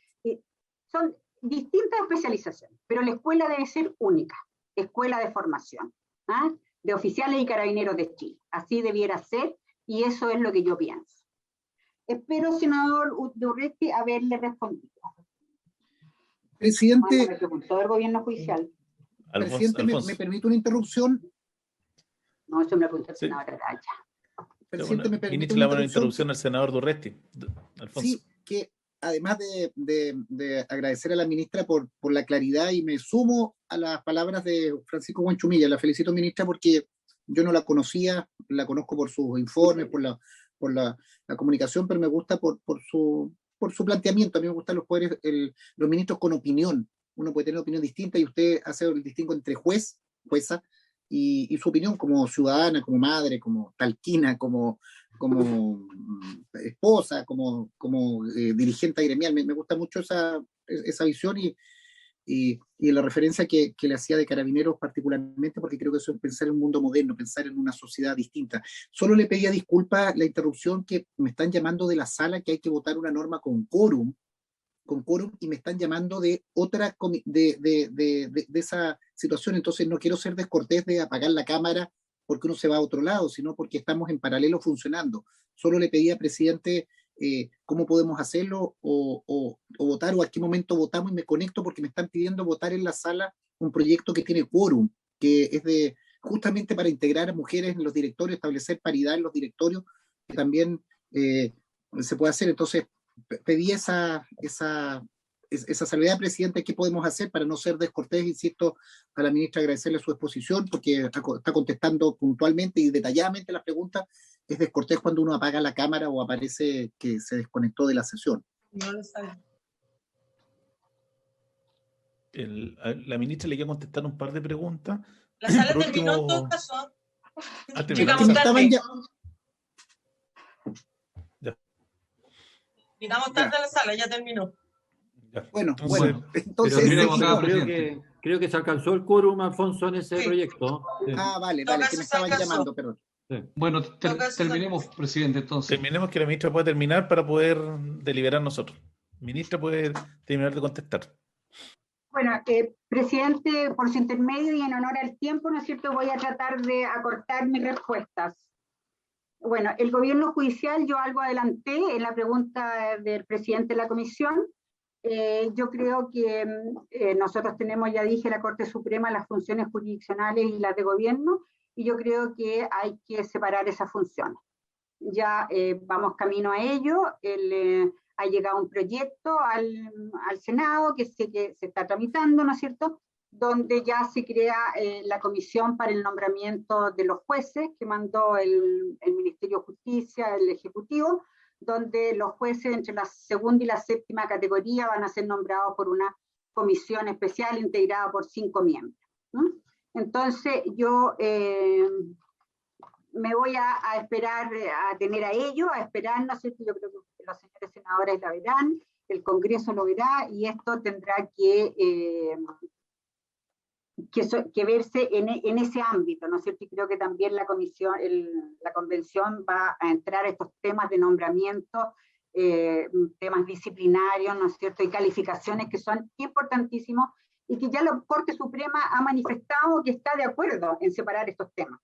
distintas especializaciones, pero la escuela debe ser única, escuela de formación, ¿ah? De oficiales y carabineros de Chile. Así debiera ser, y eso es lo que yo pienso. Espero, senador Urresti, haberle respondido. Presidente, Me preguntó del gobierno judicial. presidente, ¿me permite una interrupción? No, eso me preguntó el Sí. senador Araya. Presidente, ¿me permite Ministro, le una hago una interrupción? interrupción al senador Durresti. Alfonso. Sí, que además de agradecer a la ministra por la claridad, y me sumo a las palabras de Francisco Guanchumilla, la felicito, ministra, porque yo no la conocía, la conozco por sus informes, por la comunicación, pero me gusta por su planteamiento. A mí me gustan los poderes, los ministros con opinión. Uno puede tener opinión distinta y usted hace el distingo entre juez, jueza, y su opinión como ciudadana, como madre, como talquina, como esposa, como dirigente gremial. Me gusta mucho esa visión y la referencia que le hacía de Carabineros particularmente, porque creo que eso es pensar en un mundo moderno, pensar en una sociedad distinta. Solo le pedía disculpas la interrupción, que me están llamando de la sala que hay que votar una norma con quórum, y me están llamando de otra, de esa situación. Entonces no quiero ser descortés de apagar la cámara porque uno se va a otro lado, sino porque estamos en paralelo funcionando. Solo le pedía, presidente, cómo podemos hacerlo, o votar, o a qué momento votamos, y me conecto porque me están pidiendo votar en la sala un proyecto que tiene quórum, que es justamente para integrar a mujeres en los directorios, establecer paridad en los directorios, que también se puede hacer. Entonces pedí esa salvedad, presidente. ¿Qué podemos hacer para no ser descortés? Insisto, a la ministra agradecerle su exposición, porque está contestando puntualmente y detalladamente las preguntas. Es descortés cuando uno apaga la cámara o aparece que se desconectó de la sesión. No lo sabe. La ministra le quiere contestar un par de preguntas. La sala Por terminó en último- todo caso. terminó. Llegamos me tarde. estaban ya- Llegamos tarde a la sala, ya terminó. Ya. Bueno, Entonces, entonces Pero terminemos acá, creo creo que se alcanzó el quórum, Alfonso, en ese Sí. proyecto. Sí. vale, todo que caso me se estaban alcanzó. llamando, perdón. Bueno, todo caso, terminemos, presidente, entonces. terminemos, que la ministra pueda terminar para poder deliberar nosotros. Ministra puede terminar de contestar. Bueno, presidente, por su intermedio y en honor al tiempo, ¿no es cierto?, voy a tratar de acortar mis respuestas. Bueno, el gobierno judicial, yo algo adelanté en la pregunta del presidente de la comisión. Yo creo que nosotros tenemos, ya dije, la Corte Suprema, las funciones jurisdiccionales y las de gobierno, y yo creo que hay que separar esas funciones. Ya vamos camino a ello. Ha llegado un proyecto al Senado que se está tramitando, ¿no es cierto?, donde ya se crea la comisión para el nombramiento de los jueces que mandó el Ministerio de Justicia, el Ejecutivo, donde los jueces entre la segunda y la séptima categoría van a ser nombrados por una comisión especial integrada por 5 miembros. Entonces yo me voy a esperar a tener a ellos, a esperar, ¿no es cierto? Yo creo que los señores senadores la verán, el Congreso lo verá, y esto tendrá que verse en ese ámbito, ¿no es cierto? Y creo que también la convención va a entrar a estos temas de nombramiento, temas disciplinarios, ¿no es cierto?, y calificaciones que son importantísimos, y que ya la Corte Suprema ha manifestado que está de acuerdo en separar estos temas.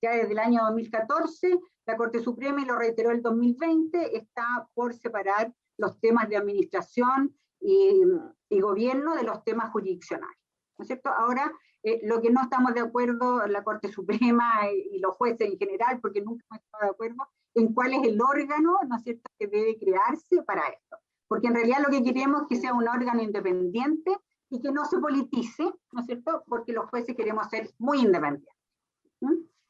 Ya desde el año 2014, la Corte Suprema, y lo reiteró el 2020, está por separar los temas de administración y gobierno de los temas jurisdiccionales, ¿no es cierto? Ahora, lo que no estamos de acuerdo la Corte Suprema y los jueces en general, porque nunca hemos estado de acuerdo en cuál es el órgano, ¿no es cierto?, que debe crearse para esto. Porque en realidad lo que queremos es que sea un órgano independiente y que no se politice, ¿no es cierto?, porque los jueces queremos ser muy independientes.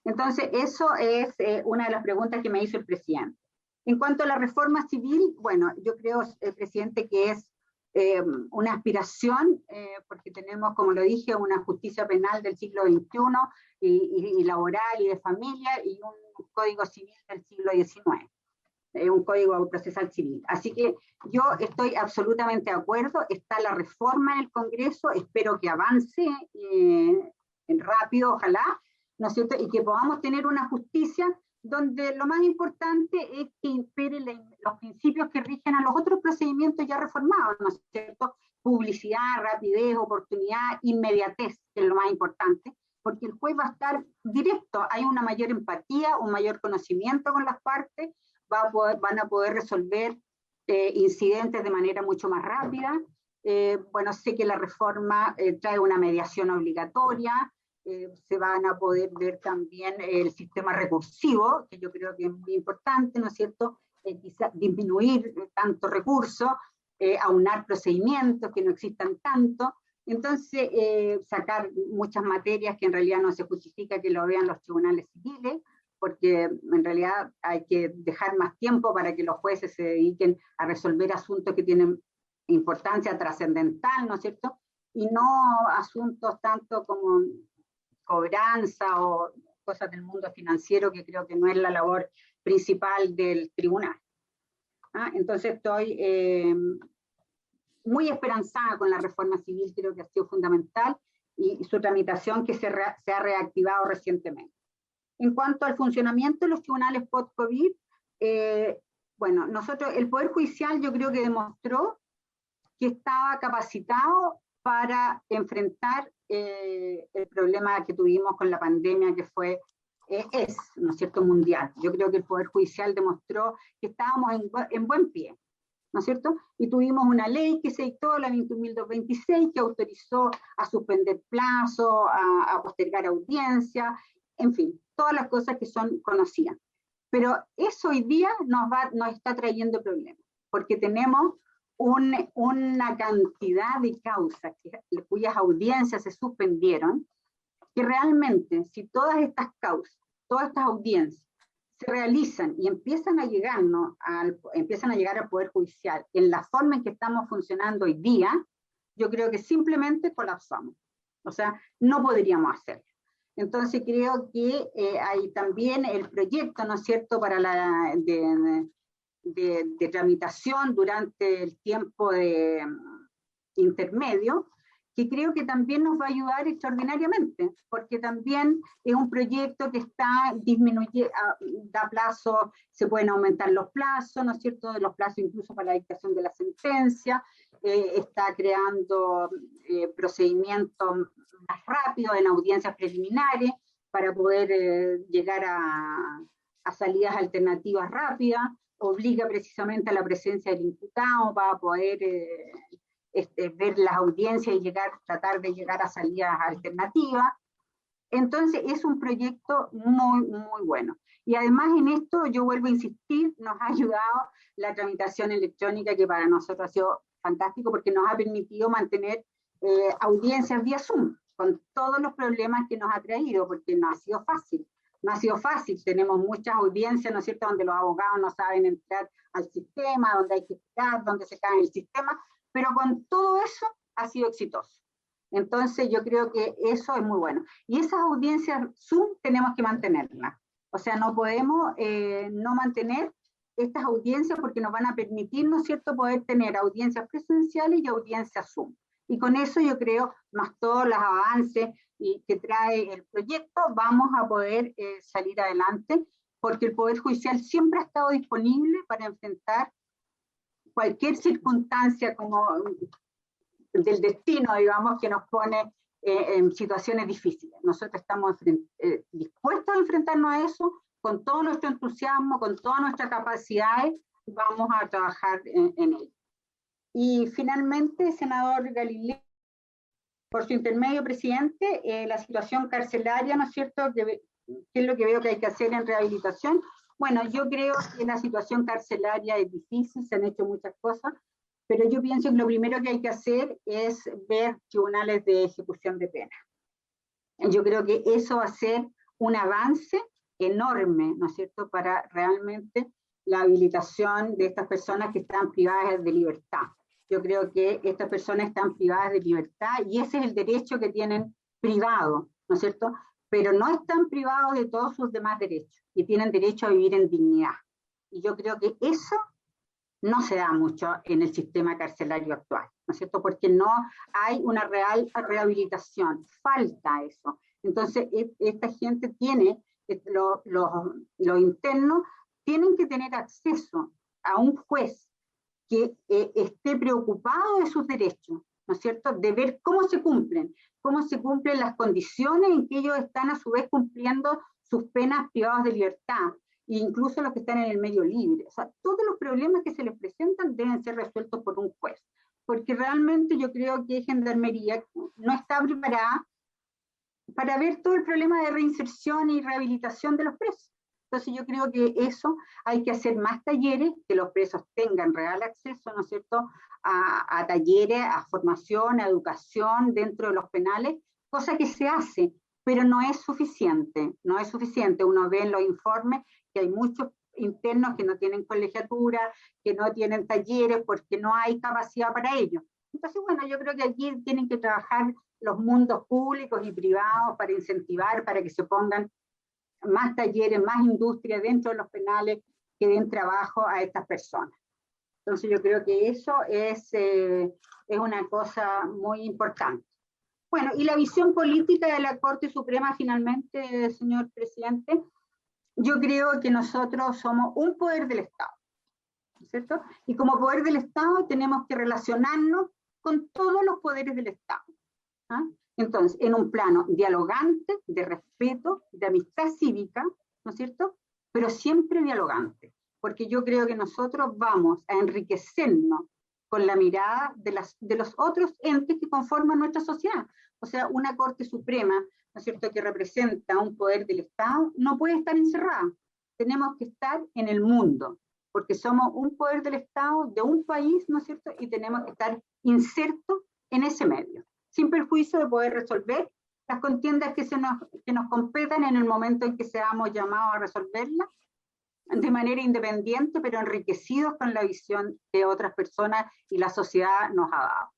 Entonces, eso es una de las preguntas que me hizo el presidente. En cuanto a la reforma civil, bueno, yo creo, presidente, que es una aspiración, porque tenemos, como lo dije, una justicia penal del siglo XXI y laboral y de familia, y un código civil del siglo XIX, un código procesal civil. Así que yo estoy absolutamente de acuerdo. Está la reforma en el Congreso, espero que avance rápido, ojalá, ¿no es cierto?, y que podamos tener una justicia donde lo más importante es que impere los principios que rigen a los otros procedimientos ya reformados, ¿no es cierto? Publicidad, rapidez, oportunidad, inmediatez, que es lo más importante, porque el juez va a estar directo, hay una mayor empatía, un mayor conocimiento con las partes, van a poder resolver incidentes de manera mucho más rápida. Bueno, sé que la reforma trae una mediación obligatoria, se van a poder ver también el sistema recursivo, que yo creo que es muy importante, ¿no es cierto? Quizá disminuir tanto recurso, aunar procedimientos que no existan tanto, entonces sacar muchas materias que en realidad no se justifica que lo vean los tribunales civiles, porque en realidad hay que dejar más tiempo para que los jueces se dediquen a resolver asuntos que tienen importancia trascendental, ¿no es cierto? Y no asuntos tanto como cobranza o cosas del mundo financiero, que creo que no es la labor principal del tribunal. Entonces estoy muy esperanzada con la reforma civil, creo que ha sido fundamental, y su tramitación que se ha reactivado recientemente. En cuanto al funcionamiento de los tribunales post-COVID, bueno, el Poder Judicial yo creo que demostró que estaba capacitado para enfrentar el problema que tuvimos con la pandemia, que fue, ¿no es cierto?, mundial. Yo creo que el Poder Judicial demostró que estábamos en buen pie, ¿no es cierto? Y tuvimos una ley que se dictó, la 21.226, que autorizó a suspender plazos, a postergar audiencia, en fin, todas las cosas que son conocidas. Pero eso hoy día nos está trayendo problemas, porque tenemos una cantidad de causas cuyas audiencias se suspendieron, que realmente si todas estas causas, todas estas audiencias se realizan y empiezan a llegar al Poder Judicial en la forma en que estamos funcionando hoy día, yo creo que simplemente colapsamos. O sea, no podríamos hacerlo. Entonces creo que hay también el proyecto, ¿no es cierto?, para de tramitación durante el tiempo intermedio, que creo que también nos va a ayudar extraordinariamente, porque también es un proyecto que está disminuyendo, da plazo, se pueden aumentar los plazos, ¿no es cierto?, los plazos incluso para la dictación de la sentencia, está creando procedimientos más rápidos en audiencias preliminares para poder llegar a salidas alternativas rápidas, obliga precisamente a la presencia del imputado para poder ver las audiencias y tratar de llegar a salidas alternativas. Entonces es un proyecto muy, muy bueno. Y además en esto, yo vuelvo a insistir, nos ha ayudado la tramitación electrónica, que para nosotros ha sido fantástico porque nos ha permitido mantener audiencias vía Zoom, con todos los problemas que nos ha traído, porque no ha sido fácil. No ha sido fácil, tenemos muchas audiencias, ¿no es cierto?, donde los abogados no saben entrar al sistema, donde hay que esperar, donde se cae el sistema, pero con todo eso ha sido exitoso. Entonces yo creo que eso es muy bueno. Y esas audiencias Zoom tenemos que mantenerlas. O sea, no podemos no mantener estas audiencias porque nos van a permitir, ¿no es cierto?, poder tener audiencias presenciales y audiencias Zoom. Y con eso yo creo, más todos los avances que trae el proyecto, vamos a poder salir adelante, porque el Poder Judicial siempre ha estado disponible para enfrentar cualquier circunstancia como del destino, digamos, que nos pone en situaciones difíciles. Nosotros estamos dispuestos a enfrentarnos a eso con todo nuestro entusiasmo, con todas nuestras capacidades, vamos a trabajar en ello. Y finalmente, senador Galileo, por su intermedio, presidente, la situación carcelaria, ¿no es cierto?, ¿qué es lo que veo que hay que hacer en rehabilitación? Bueno, yo creo que la situación carcelaria es difícil, se han hecho muchas cosas, pero yo pienso que lo primero que hay que hacer es ver tribunales de ejecución de pena. Yo creo que eso va a ser un avance enorme, ¿no es cierto?, para realmente la habilitación de estas personas que están privadas de libertad. Yo creo que estas personas están privadas de libertad y ese es el derecho que tienen privado, ¿no es cierto?, pero no están privados de todos sus demás derechos y tienen derecho a vivir en dignidad. Y yo creo que eso no se da mucho en el sistema carcelario actual, ¿no es cierto?, porque no hay una real rehabilitación, falta eso. Entonces, esta gente tiene los internos tienen que tener acceso a un juez que esté preocupado de sus derechos, ¿no es cierto?, de ver cómo se cumplen las condiciones en que ellos están a su vez cumpliendo sus penas privadas de libertad, e incluso los que están en el medio libre. O sea, todos los problemas que se les presentan deben ser resueltos por un juez, porque realmente yo creo que Gendarmería no está preparada para ver todo el problema de reinserción y rehabilitación de los presos. Entonces yo creo que eso hay que hacer más talleres, que los presos tengan real acceso, ¿no es cierto?, a talleres, a formación, a educación dentro de los penales, cosa que se hace, pero no es suficiente, no es suficiente. Uno ve en los informes que hay muchos internos que no tienen colegiatura, que no tienen talleres porque no hay capacidad para ello. Entonces, bueno, yo creo que aquí tienen que trabajar los mundos públicos y privados para incentivar, para que se pongan más talleres, más industria dentro de los penales que den trabajo a estas personas. Entonces yo creo que eso es una cosa muy importante. Bueno, y la visión política de la Corte Suprema finalmente, señor presidente, yo creo que nosotros somos un poder del Estado, ¿cierto? Y como poder del Estado tenemos que relacionarnos con todos los poderes del Estado, ¿ah? Entonces, en un plano dialogante, de respeto, de amistad cívica, ¿no es cierto?, pero siempre dialogante, porque yo creo que nosotros vamos a enriquecernos con la mirada de los otros entes que conforman nuestra sociedad. O sea, una Corte Suprema, ¿no es cierto?, que representa un poder del Estado, no puede estar encerrada. Tenemos que estar en el mundo, porque somos un poder del Estado de un país, ¿no es cierto?, y tenemos que estar insertos en ese medio, sin perjuicio de poder resolver las contiendas que nos competan en el momento en que seamos llamados a resolverlas, de manera independiente, pero enriquecidos con la visión que otras personas y la sociedad nos ha dado.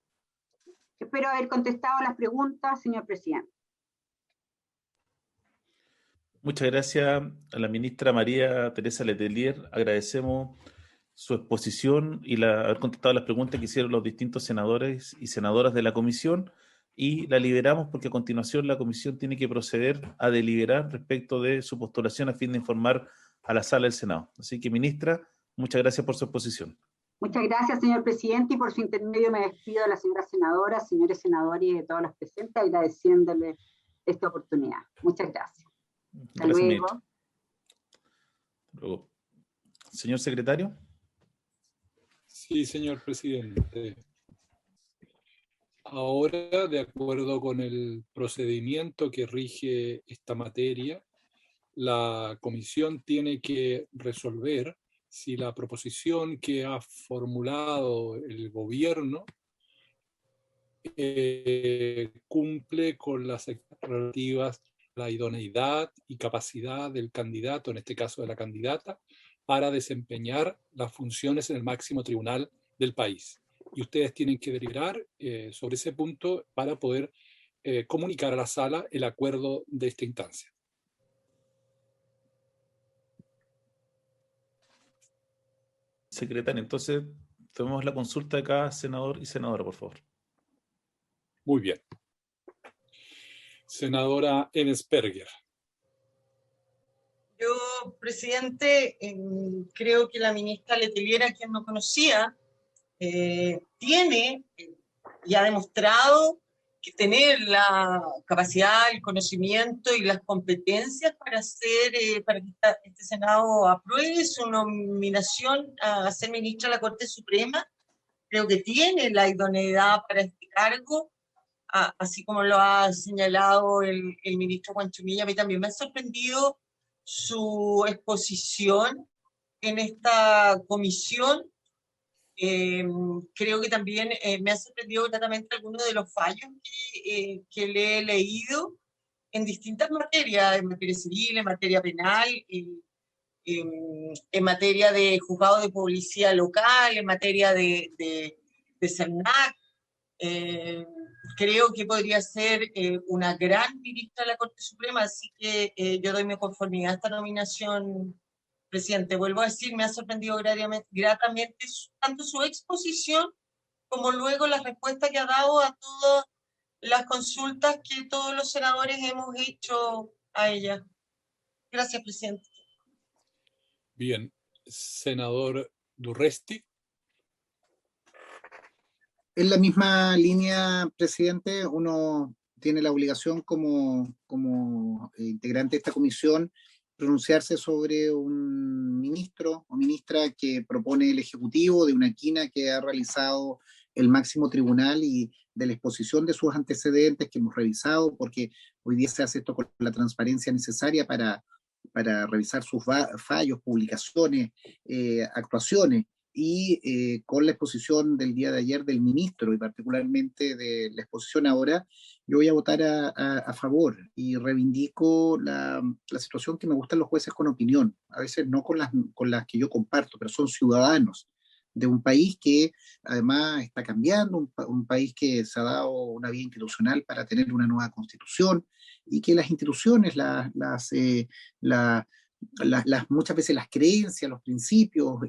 Espero haber contestado las preguntas, señor presidente. Muchas gracias a la ministra María Teresa Letelier. Agradecemos su exposición y haber contestado las preguntas que hicieron los distintos senadores y senadoras de la comisión, y la liberamos porque a continuación la comisión tiene que proceder a deliberar respecto de su postulación a fin de informar a la sala del Senado. Así que, ministra, muchas gracias por su exposición. Muchas gracias, señor presidente, y por su intermedio me despido de la señora senadora, señores senadores y de todos los presentes, agradeciéndoles esta oportunidad. Muchas gracias. Hasta luego. Luego. Señor secretario. Sí, señor presidente. Ahora, de acuerdo con el procedimiento que rige esta materia, la comisión tiene que resolver si la proposición que ha formulado el gobierno cumple con las relativas a la idoneidad y capacidad del candidato, en este caso de la candidata, para desempeñar las funciones en el máximo tribunal del país. Y ustedes tienen que deliberar sobre ese punto para poder comunicar a la sala el acuerdo de esta instancia. Secretario, entonces tomemos la consulta de cada senador y senadora, por favor. Muy bien. Senadora Ensperger. Yo, presidente, creo que la ministra Letelier, a quien no conocía, tiene y ha demostrado que tener la capacidad, el conocimiento y las competencias para para que este Senado apruebe su nominación a ser ministra de la Corte Suprema. Creo que tiene la idoneidad para este cargo, así como lo ha señalado el ministro Huanchumilla. A mí también me ha sorprendido su exposición en esta comisión. Creo que también me ha sorprendido gratamente algunos de los fallos que le he leído en distintas materias, en materia civil, en materia penal, en materia de juzgado de policía local, en materia de CERNAC. Creo que podría ser una gran ministra de la Corte Suprema, así que yo doy mi conformidad a esta nominación, presidente. Vuelvo a decir, me ha sorprendido gratamente tanto su exposición como luego la respuesta que ha dado a todas las consultas que todos los senadores hemos hecho a ella. Gracias, presidente. Bien, senador Durresti. En la misma línea, presidente, uno tiene la obligación como integrante de esta comisión pronunciarse sobre un ministro o ministra que propone el Ejecutivo de una quina que ha realizado el máximo tribunal y de la exposición de sus antecedentes que hemos revisado, porque hoy día se hace esto con la transparencia necesaria para revisar sus fallos, publicaciones, actuaciones, y con la exposición del día de ayer del ministro y particularmente de la exposición ahora, yo voy a votar a favor y reivindico la situación que me gustan los jueces con opinión, a veces no con las que yo comparto, pero son ciudadanos de un país que además está cambiando, un país que se ha dado una vía institucional para tener una nueva constitución y que las instituciones, muchas veces las creencias, los principios,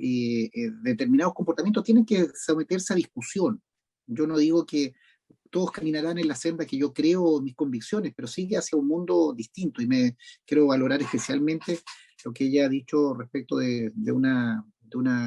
determinados comportamientos tienen que someterse a discusión. Yo no digo que todos caminarán en la senda que yo creo, mis convicciones, pero sigue hacia un mundo distinto y me quiero valorar especialmente lo que ella ha dicho respecto de una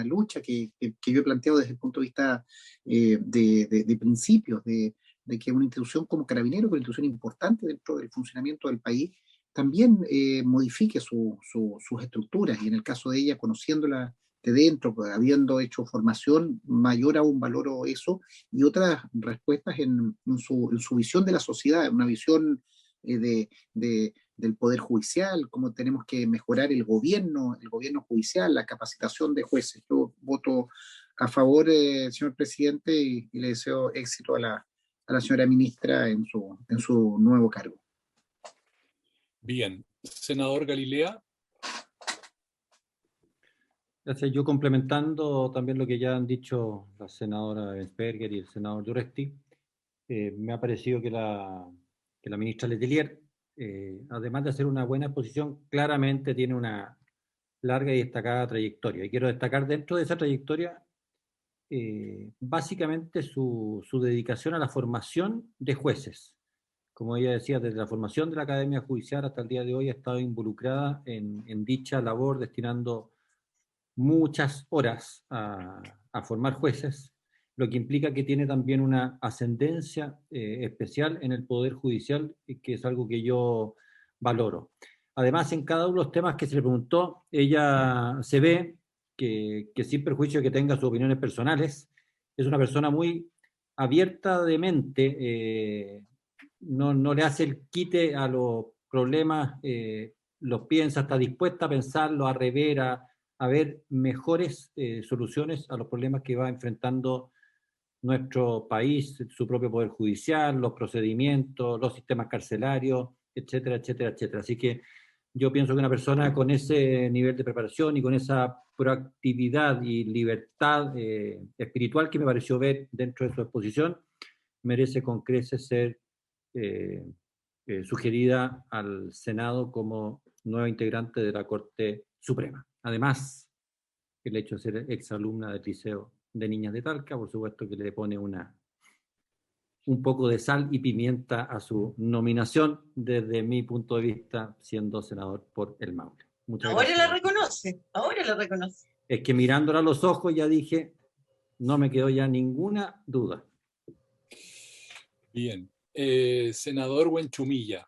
lucha que yo he planteado desde el punto de vista de principios, de que una institución como Carabineros, una institución importante dentro del funcionamiento del país, también modifique sus estructuras, y en el caso de ella, conociéndola de dentro, habiendo hecho formación, mayor aún valoro eso, y otras respuestas en su visión de la sociedad, una visión del Poder Judicial, cómo tenemos que mejorar el gobierno judicial, la capacitación de jueces. Yo voto a favor, señor presidente, y le deseo éxito a la señora ministra en su nuevo cargo. Bien, senador Galilea. Gracias. Yo complementando también lo que ya han dicho la senadora Berger y el senador Durresti, me ha parecido que la ministra Letelier, además de hacer una buena exposición, claramente tiene una larga y destacada trayectoria. Y quiero destacar dentro de esa trayectoria básicamente su dedicación a la formación de jueces. Como ella decía, desde la formación de la Academia Judicial hasta el día de hoy ha estado involucrada en dicha labor, destinando muchas horas a formar jueces, lo que implica que tiene también una ascendencia especial en el Poder Judicial, que es algo que yo valoro. Además, en cada uno de los temas que se le preguntó, ella se ve que sin perjuicio de que tenga sus opiniones personales, es una persona muy abierta de mente, no le hace el quite a los problemas, los piensa, está dispuesta a pensarlo, a rever, a ver mejores soluciones a los problemas que va enfrentando nuestro país, su propio Poder Judicial, los procedimientos, los sistemas carcelarios, etcétera, etcétera, etcétera. Así que yo pienso que una persona con ese nivel de preparación y con esa proactividad y libertad espiritual que me pareció ver dentro de su exposición, merece con creces ser sugerida al Senado como nueva integrante de la Corte Suprema. Además, el hecho de ser exalumna del Liceo de Niñas de Talca, por supuesto que le pone un poco de sal y pimienta a su nominación, desde mi punto de vista, siendo senador por el Maule. Muchas gracias. Ahora la reconoce. Es que mirándola a los ojos ya dije, no me quedó ya ninguna duda. Bien. Senador Buenchumilla.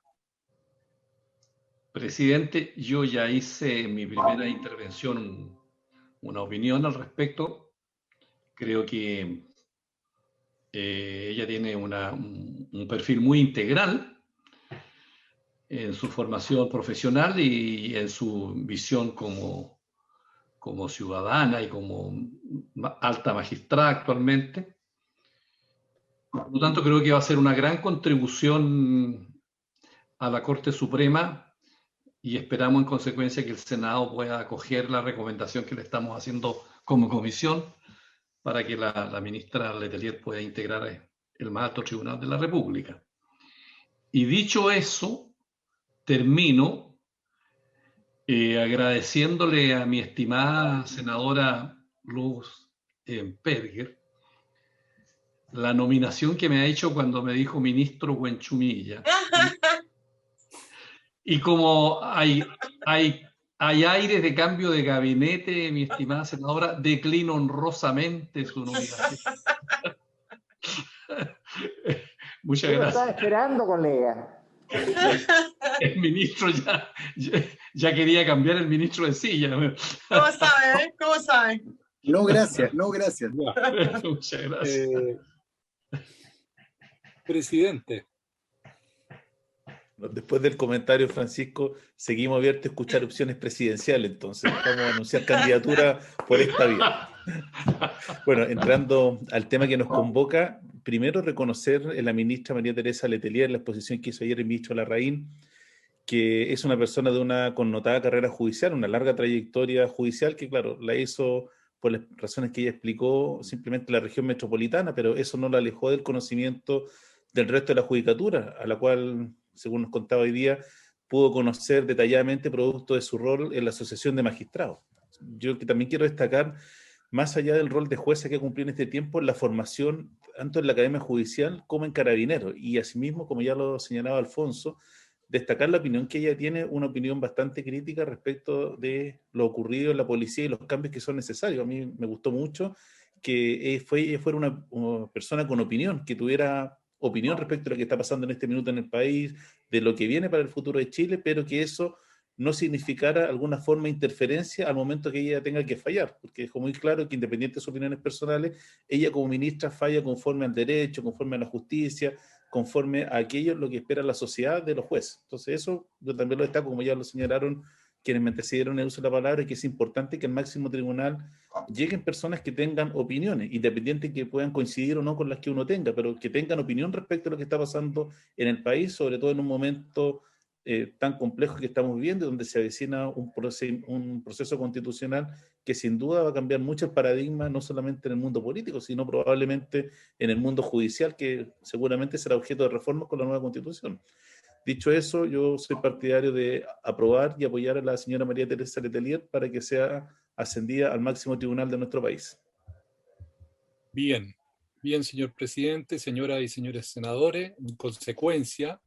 Presidente, yo ya hice en mi primera intervención una opinión al respecto. Creo que ella tiene un perfil muy integral en su formación profesional y en su visión como ciudadana y como alta magistrada actualmente. Por lo tanto, creo que va a ser una gran contribución a la Corte Suprema y esperamos en consecuencia que el Senado pueda acoger la recomendación que le estamos haciendo como comisión para que la ministra Letelier pueda integrar el más alto tribunal de la República. Y dicho eso, termino agradeciéndole a mi estimada senadora Luz Berger la nominación que me ha hecho cuando me dijo ministro Buenchumilla. Y como hay Hay aires de cambio de gabinete, mi estimada senadora. Declino honrosamente su nominación. Muchas Yo lo gracias. estaba esperando, colega. El ministro ya quería cambiar el ministro de silla. ¿Cómo sabe? ¿Cómo sabe? No, gracias, no, gracias. Muchas gracias. Presidente. Después del comentario, Francisco, seguimos abiertos a escuchar opciones presidenciales, entonces vamos a anunciar candidatura por esta vía. Bueno, entrando al tema que nos convoca, primero reconocer en la ministra María Teresa Letelier, la exposición que hizo ayer el ministro Larraín, que es una persona de una connotada carrera judicial, una larga trayectoria judicial, que claro, la hizo por las razones que ella explicó, simplemente la región metropolitana, pero eso no la alejó del conocimiento del resto de la judicatura, a la cual, según nos contaba hoy día, pudo conocer detalladamente producto de su rol en la Asociación de Magistrados. Yo que también quiero destacar, más allá del rol de jueza que cumplió en este tiempo, la formación tanto en la Academia Judicial como en Carabineros, y asimismo, como ya lo señalaba Alfonso, destacar la opinión que ella tiene, una opinión bastante crítica respecto de lo ocurrido en la policía y los cambios que son necesarios. A mí me gustó mucho que ella fuera una persona con opinión, que tuviera opinión respecto a lo que está pasando en este minuto en el país, de lo que viene para el futuro de Chile, pero que eso no significara alguna forma de interferencia al momento que ella tenga que fallar, porque dejó muy claro que independiente de sus opiniones personales, ella como ministra falla conforme al derecho, conforme a la justicia, conforme a aquello lo que espera la sociedad de los jueces. Entonces eso yo también lo destaco, como ya lo señalaron quienes me antecedieron en el uso de la palabra, que es importante que al máximo tribunal lleguen personas que tengan opiniones, independiente que puedan coincidir o no con las que uno tenga, pero que tengan opinión respecto a lo que está pasando en el país, sobre todo en un momento tan complejo que estamos viviendo, donde se avecina un proceso constitucional que sin duda va a cambiar mucho el paradigma, no solamente en el mundo político, sino probablemente en el mundo judicial, que seguramente será objeto de reformas con la nueva constitución. Dicho eso, yo soy partidario de aprobar y apoyar a la señora María Teresa Letelier para que sea ascendida al máximo tribunal de nuestro país. Bien, bien, señor presidente, señoras y señores senadores. En consecuencia,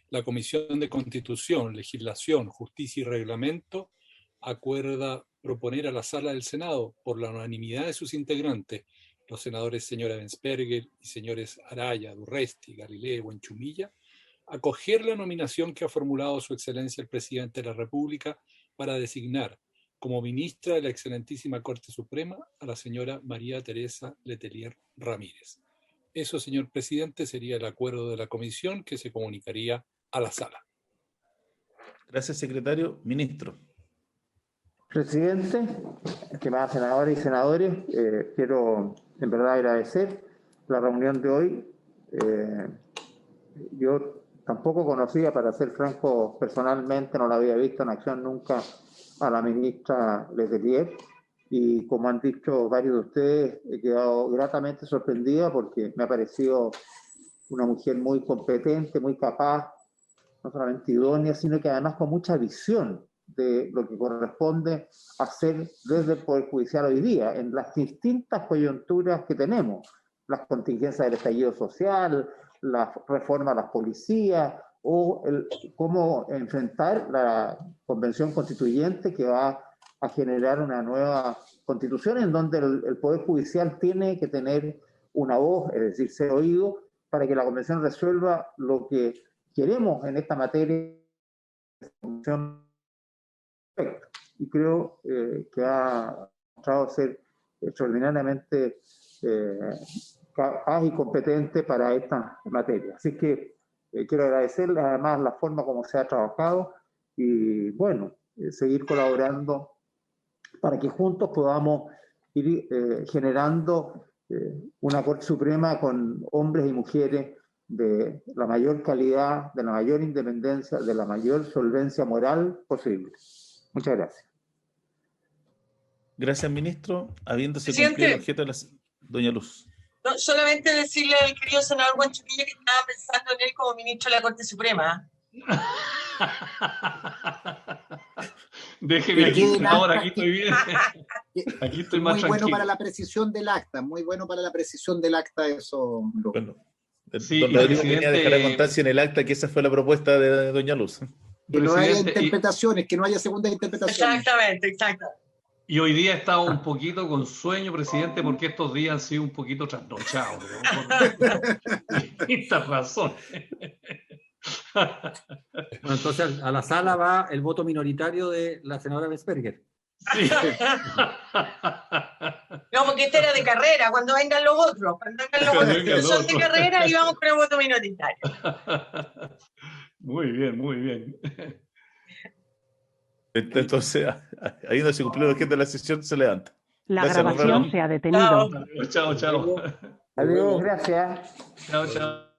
la Comisión de Constitución, Legislación, Justicia y Reglamento acuerda proponer a la Sala del Senado, por la unanimidad de sus integrantes, los senadores señora Bensperger y señores Araya, Durresti, Galileo y Buenchumilla, acoger la nominación que ha formulado su excelencia el presidente de la República para designar como ministra de la excelentísima Corte Suprema a la señora María Teresa Letelier Ramírez. Eso, señor presidente, sería el acuerdo de la comisión que se comunicaría a la sala. Gracias, secretario. Ministro. Presidente, estimadas senadoras y senadores, quiero en verdad agradecer la reunión de hoy. Yo tampoco conocía, para ser franco, personalmente, no la había visto en acción nunca a la ministra Letelier, y como han dicho varios de ustedes, he quedado gratamente sorprendida porque me ha parecido una mujer muy competente, muy capaz, no solamente idónea, sino que además con mucha visión de lo que corresponde hacer desde el Poder Judicial hoy día, en las distintas coyunturas que tenemos, las contingencias del estallido social, la reforma a las policías, o cómo enfrentar la convención constituyente que va a generar una nueva constitución en donde el Poder Judicial tiene que tener una voz, es decir, ser oído, para que la convención resuelva lo que queremos en esta materia. Y creo que ha mostrado ser extraordinariamente capaz y competente para esta materia. Así que quiero agradecerles además la forma como se ha trabajado y, bueno, seguir colaborando para que juntos podamos ir generando una Corte Suprema con hombres y mujeres de la mayor calidad, de la mayor independencia, de la mayor solvencia moral posible. Muchas gracias. Gracias, ministro. Habiéndose Presidente, cumplido el objeto de la... Doña Luz. No, solamente decirle al querido senador Buenchumilla que estaba pensando en él como ministro de la Corte Suprema. Déjeme aquí, senador, aquí estoy bien. Aquí estoy más muy tranquilo. Bueno para la precisión del acta, muy bueno para la precisión del acta eso. Bueno, sí, don Rodrigo presidente... dejará constancia en el acta que esa fue la propuesta de doña Luz. Que no haya Presidente, interpretaciones, que no haya segundas interpretaciones. Exactamente, exacto. y hoy día he estado un poquito con sueño, presidente, porque estos días han sido un poquito trasnochados, ¿no? Por distintas razones. Bueno, entonces a la sala va el voto minoritario de la senadora Vesberger. Sí. No, porque este era de carrera, cuando vengan los otros. Cuando vengan los Cuando otros vengan que los son de otros. carrera y vamos con el voto minoritario. Muy bien, muy bien. Entonces, ahí no se cumplió la agenda de la sesión, se levanta. La Gracias, grabación Ronald. se ha detenido. Chao, chao. Adiós, gracias. Chao, chao.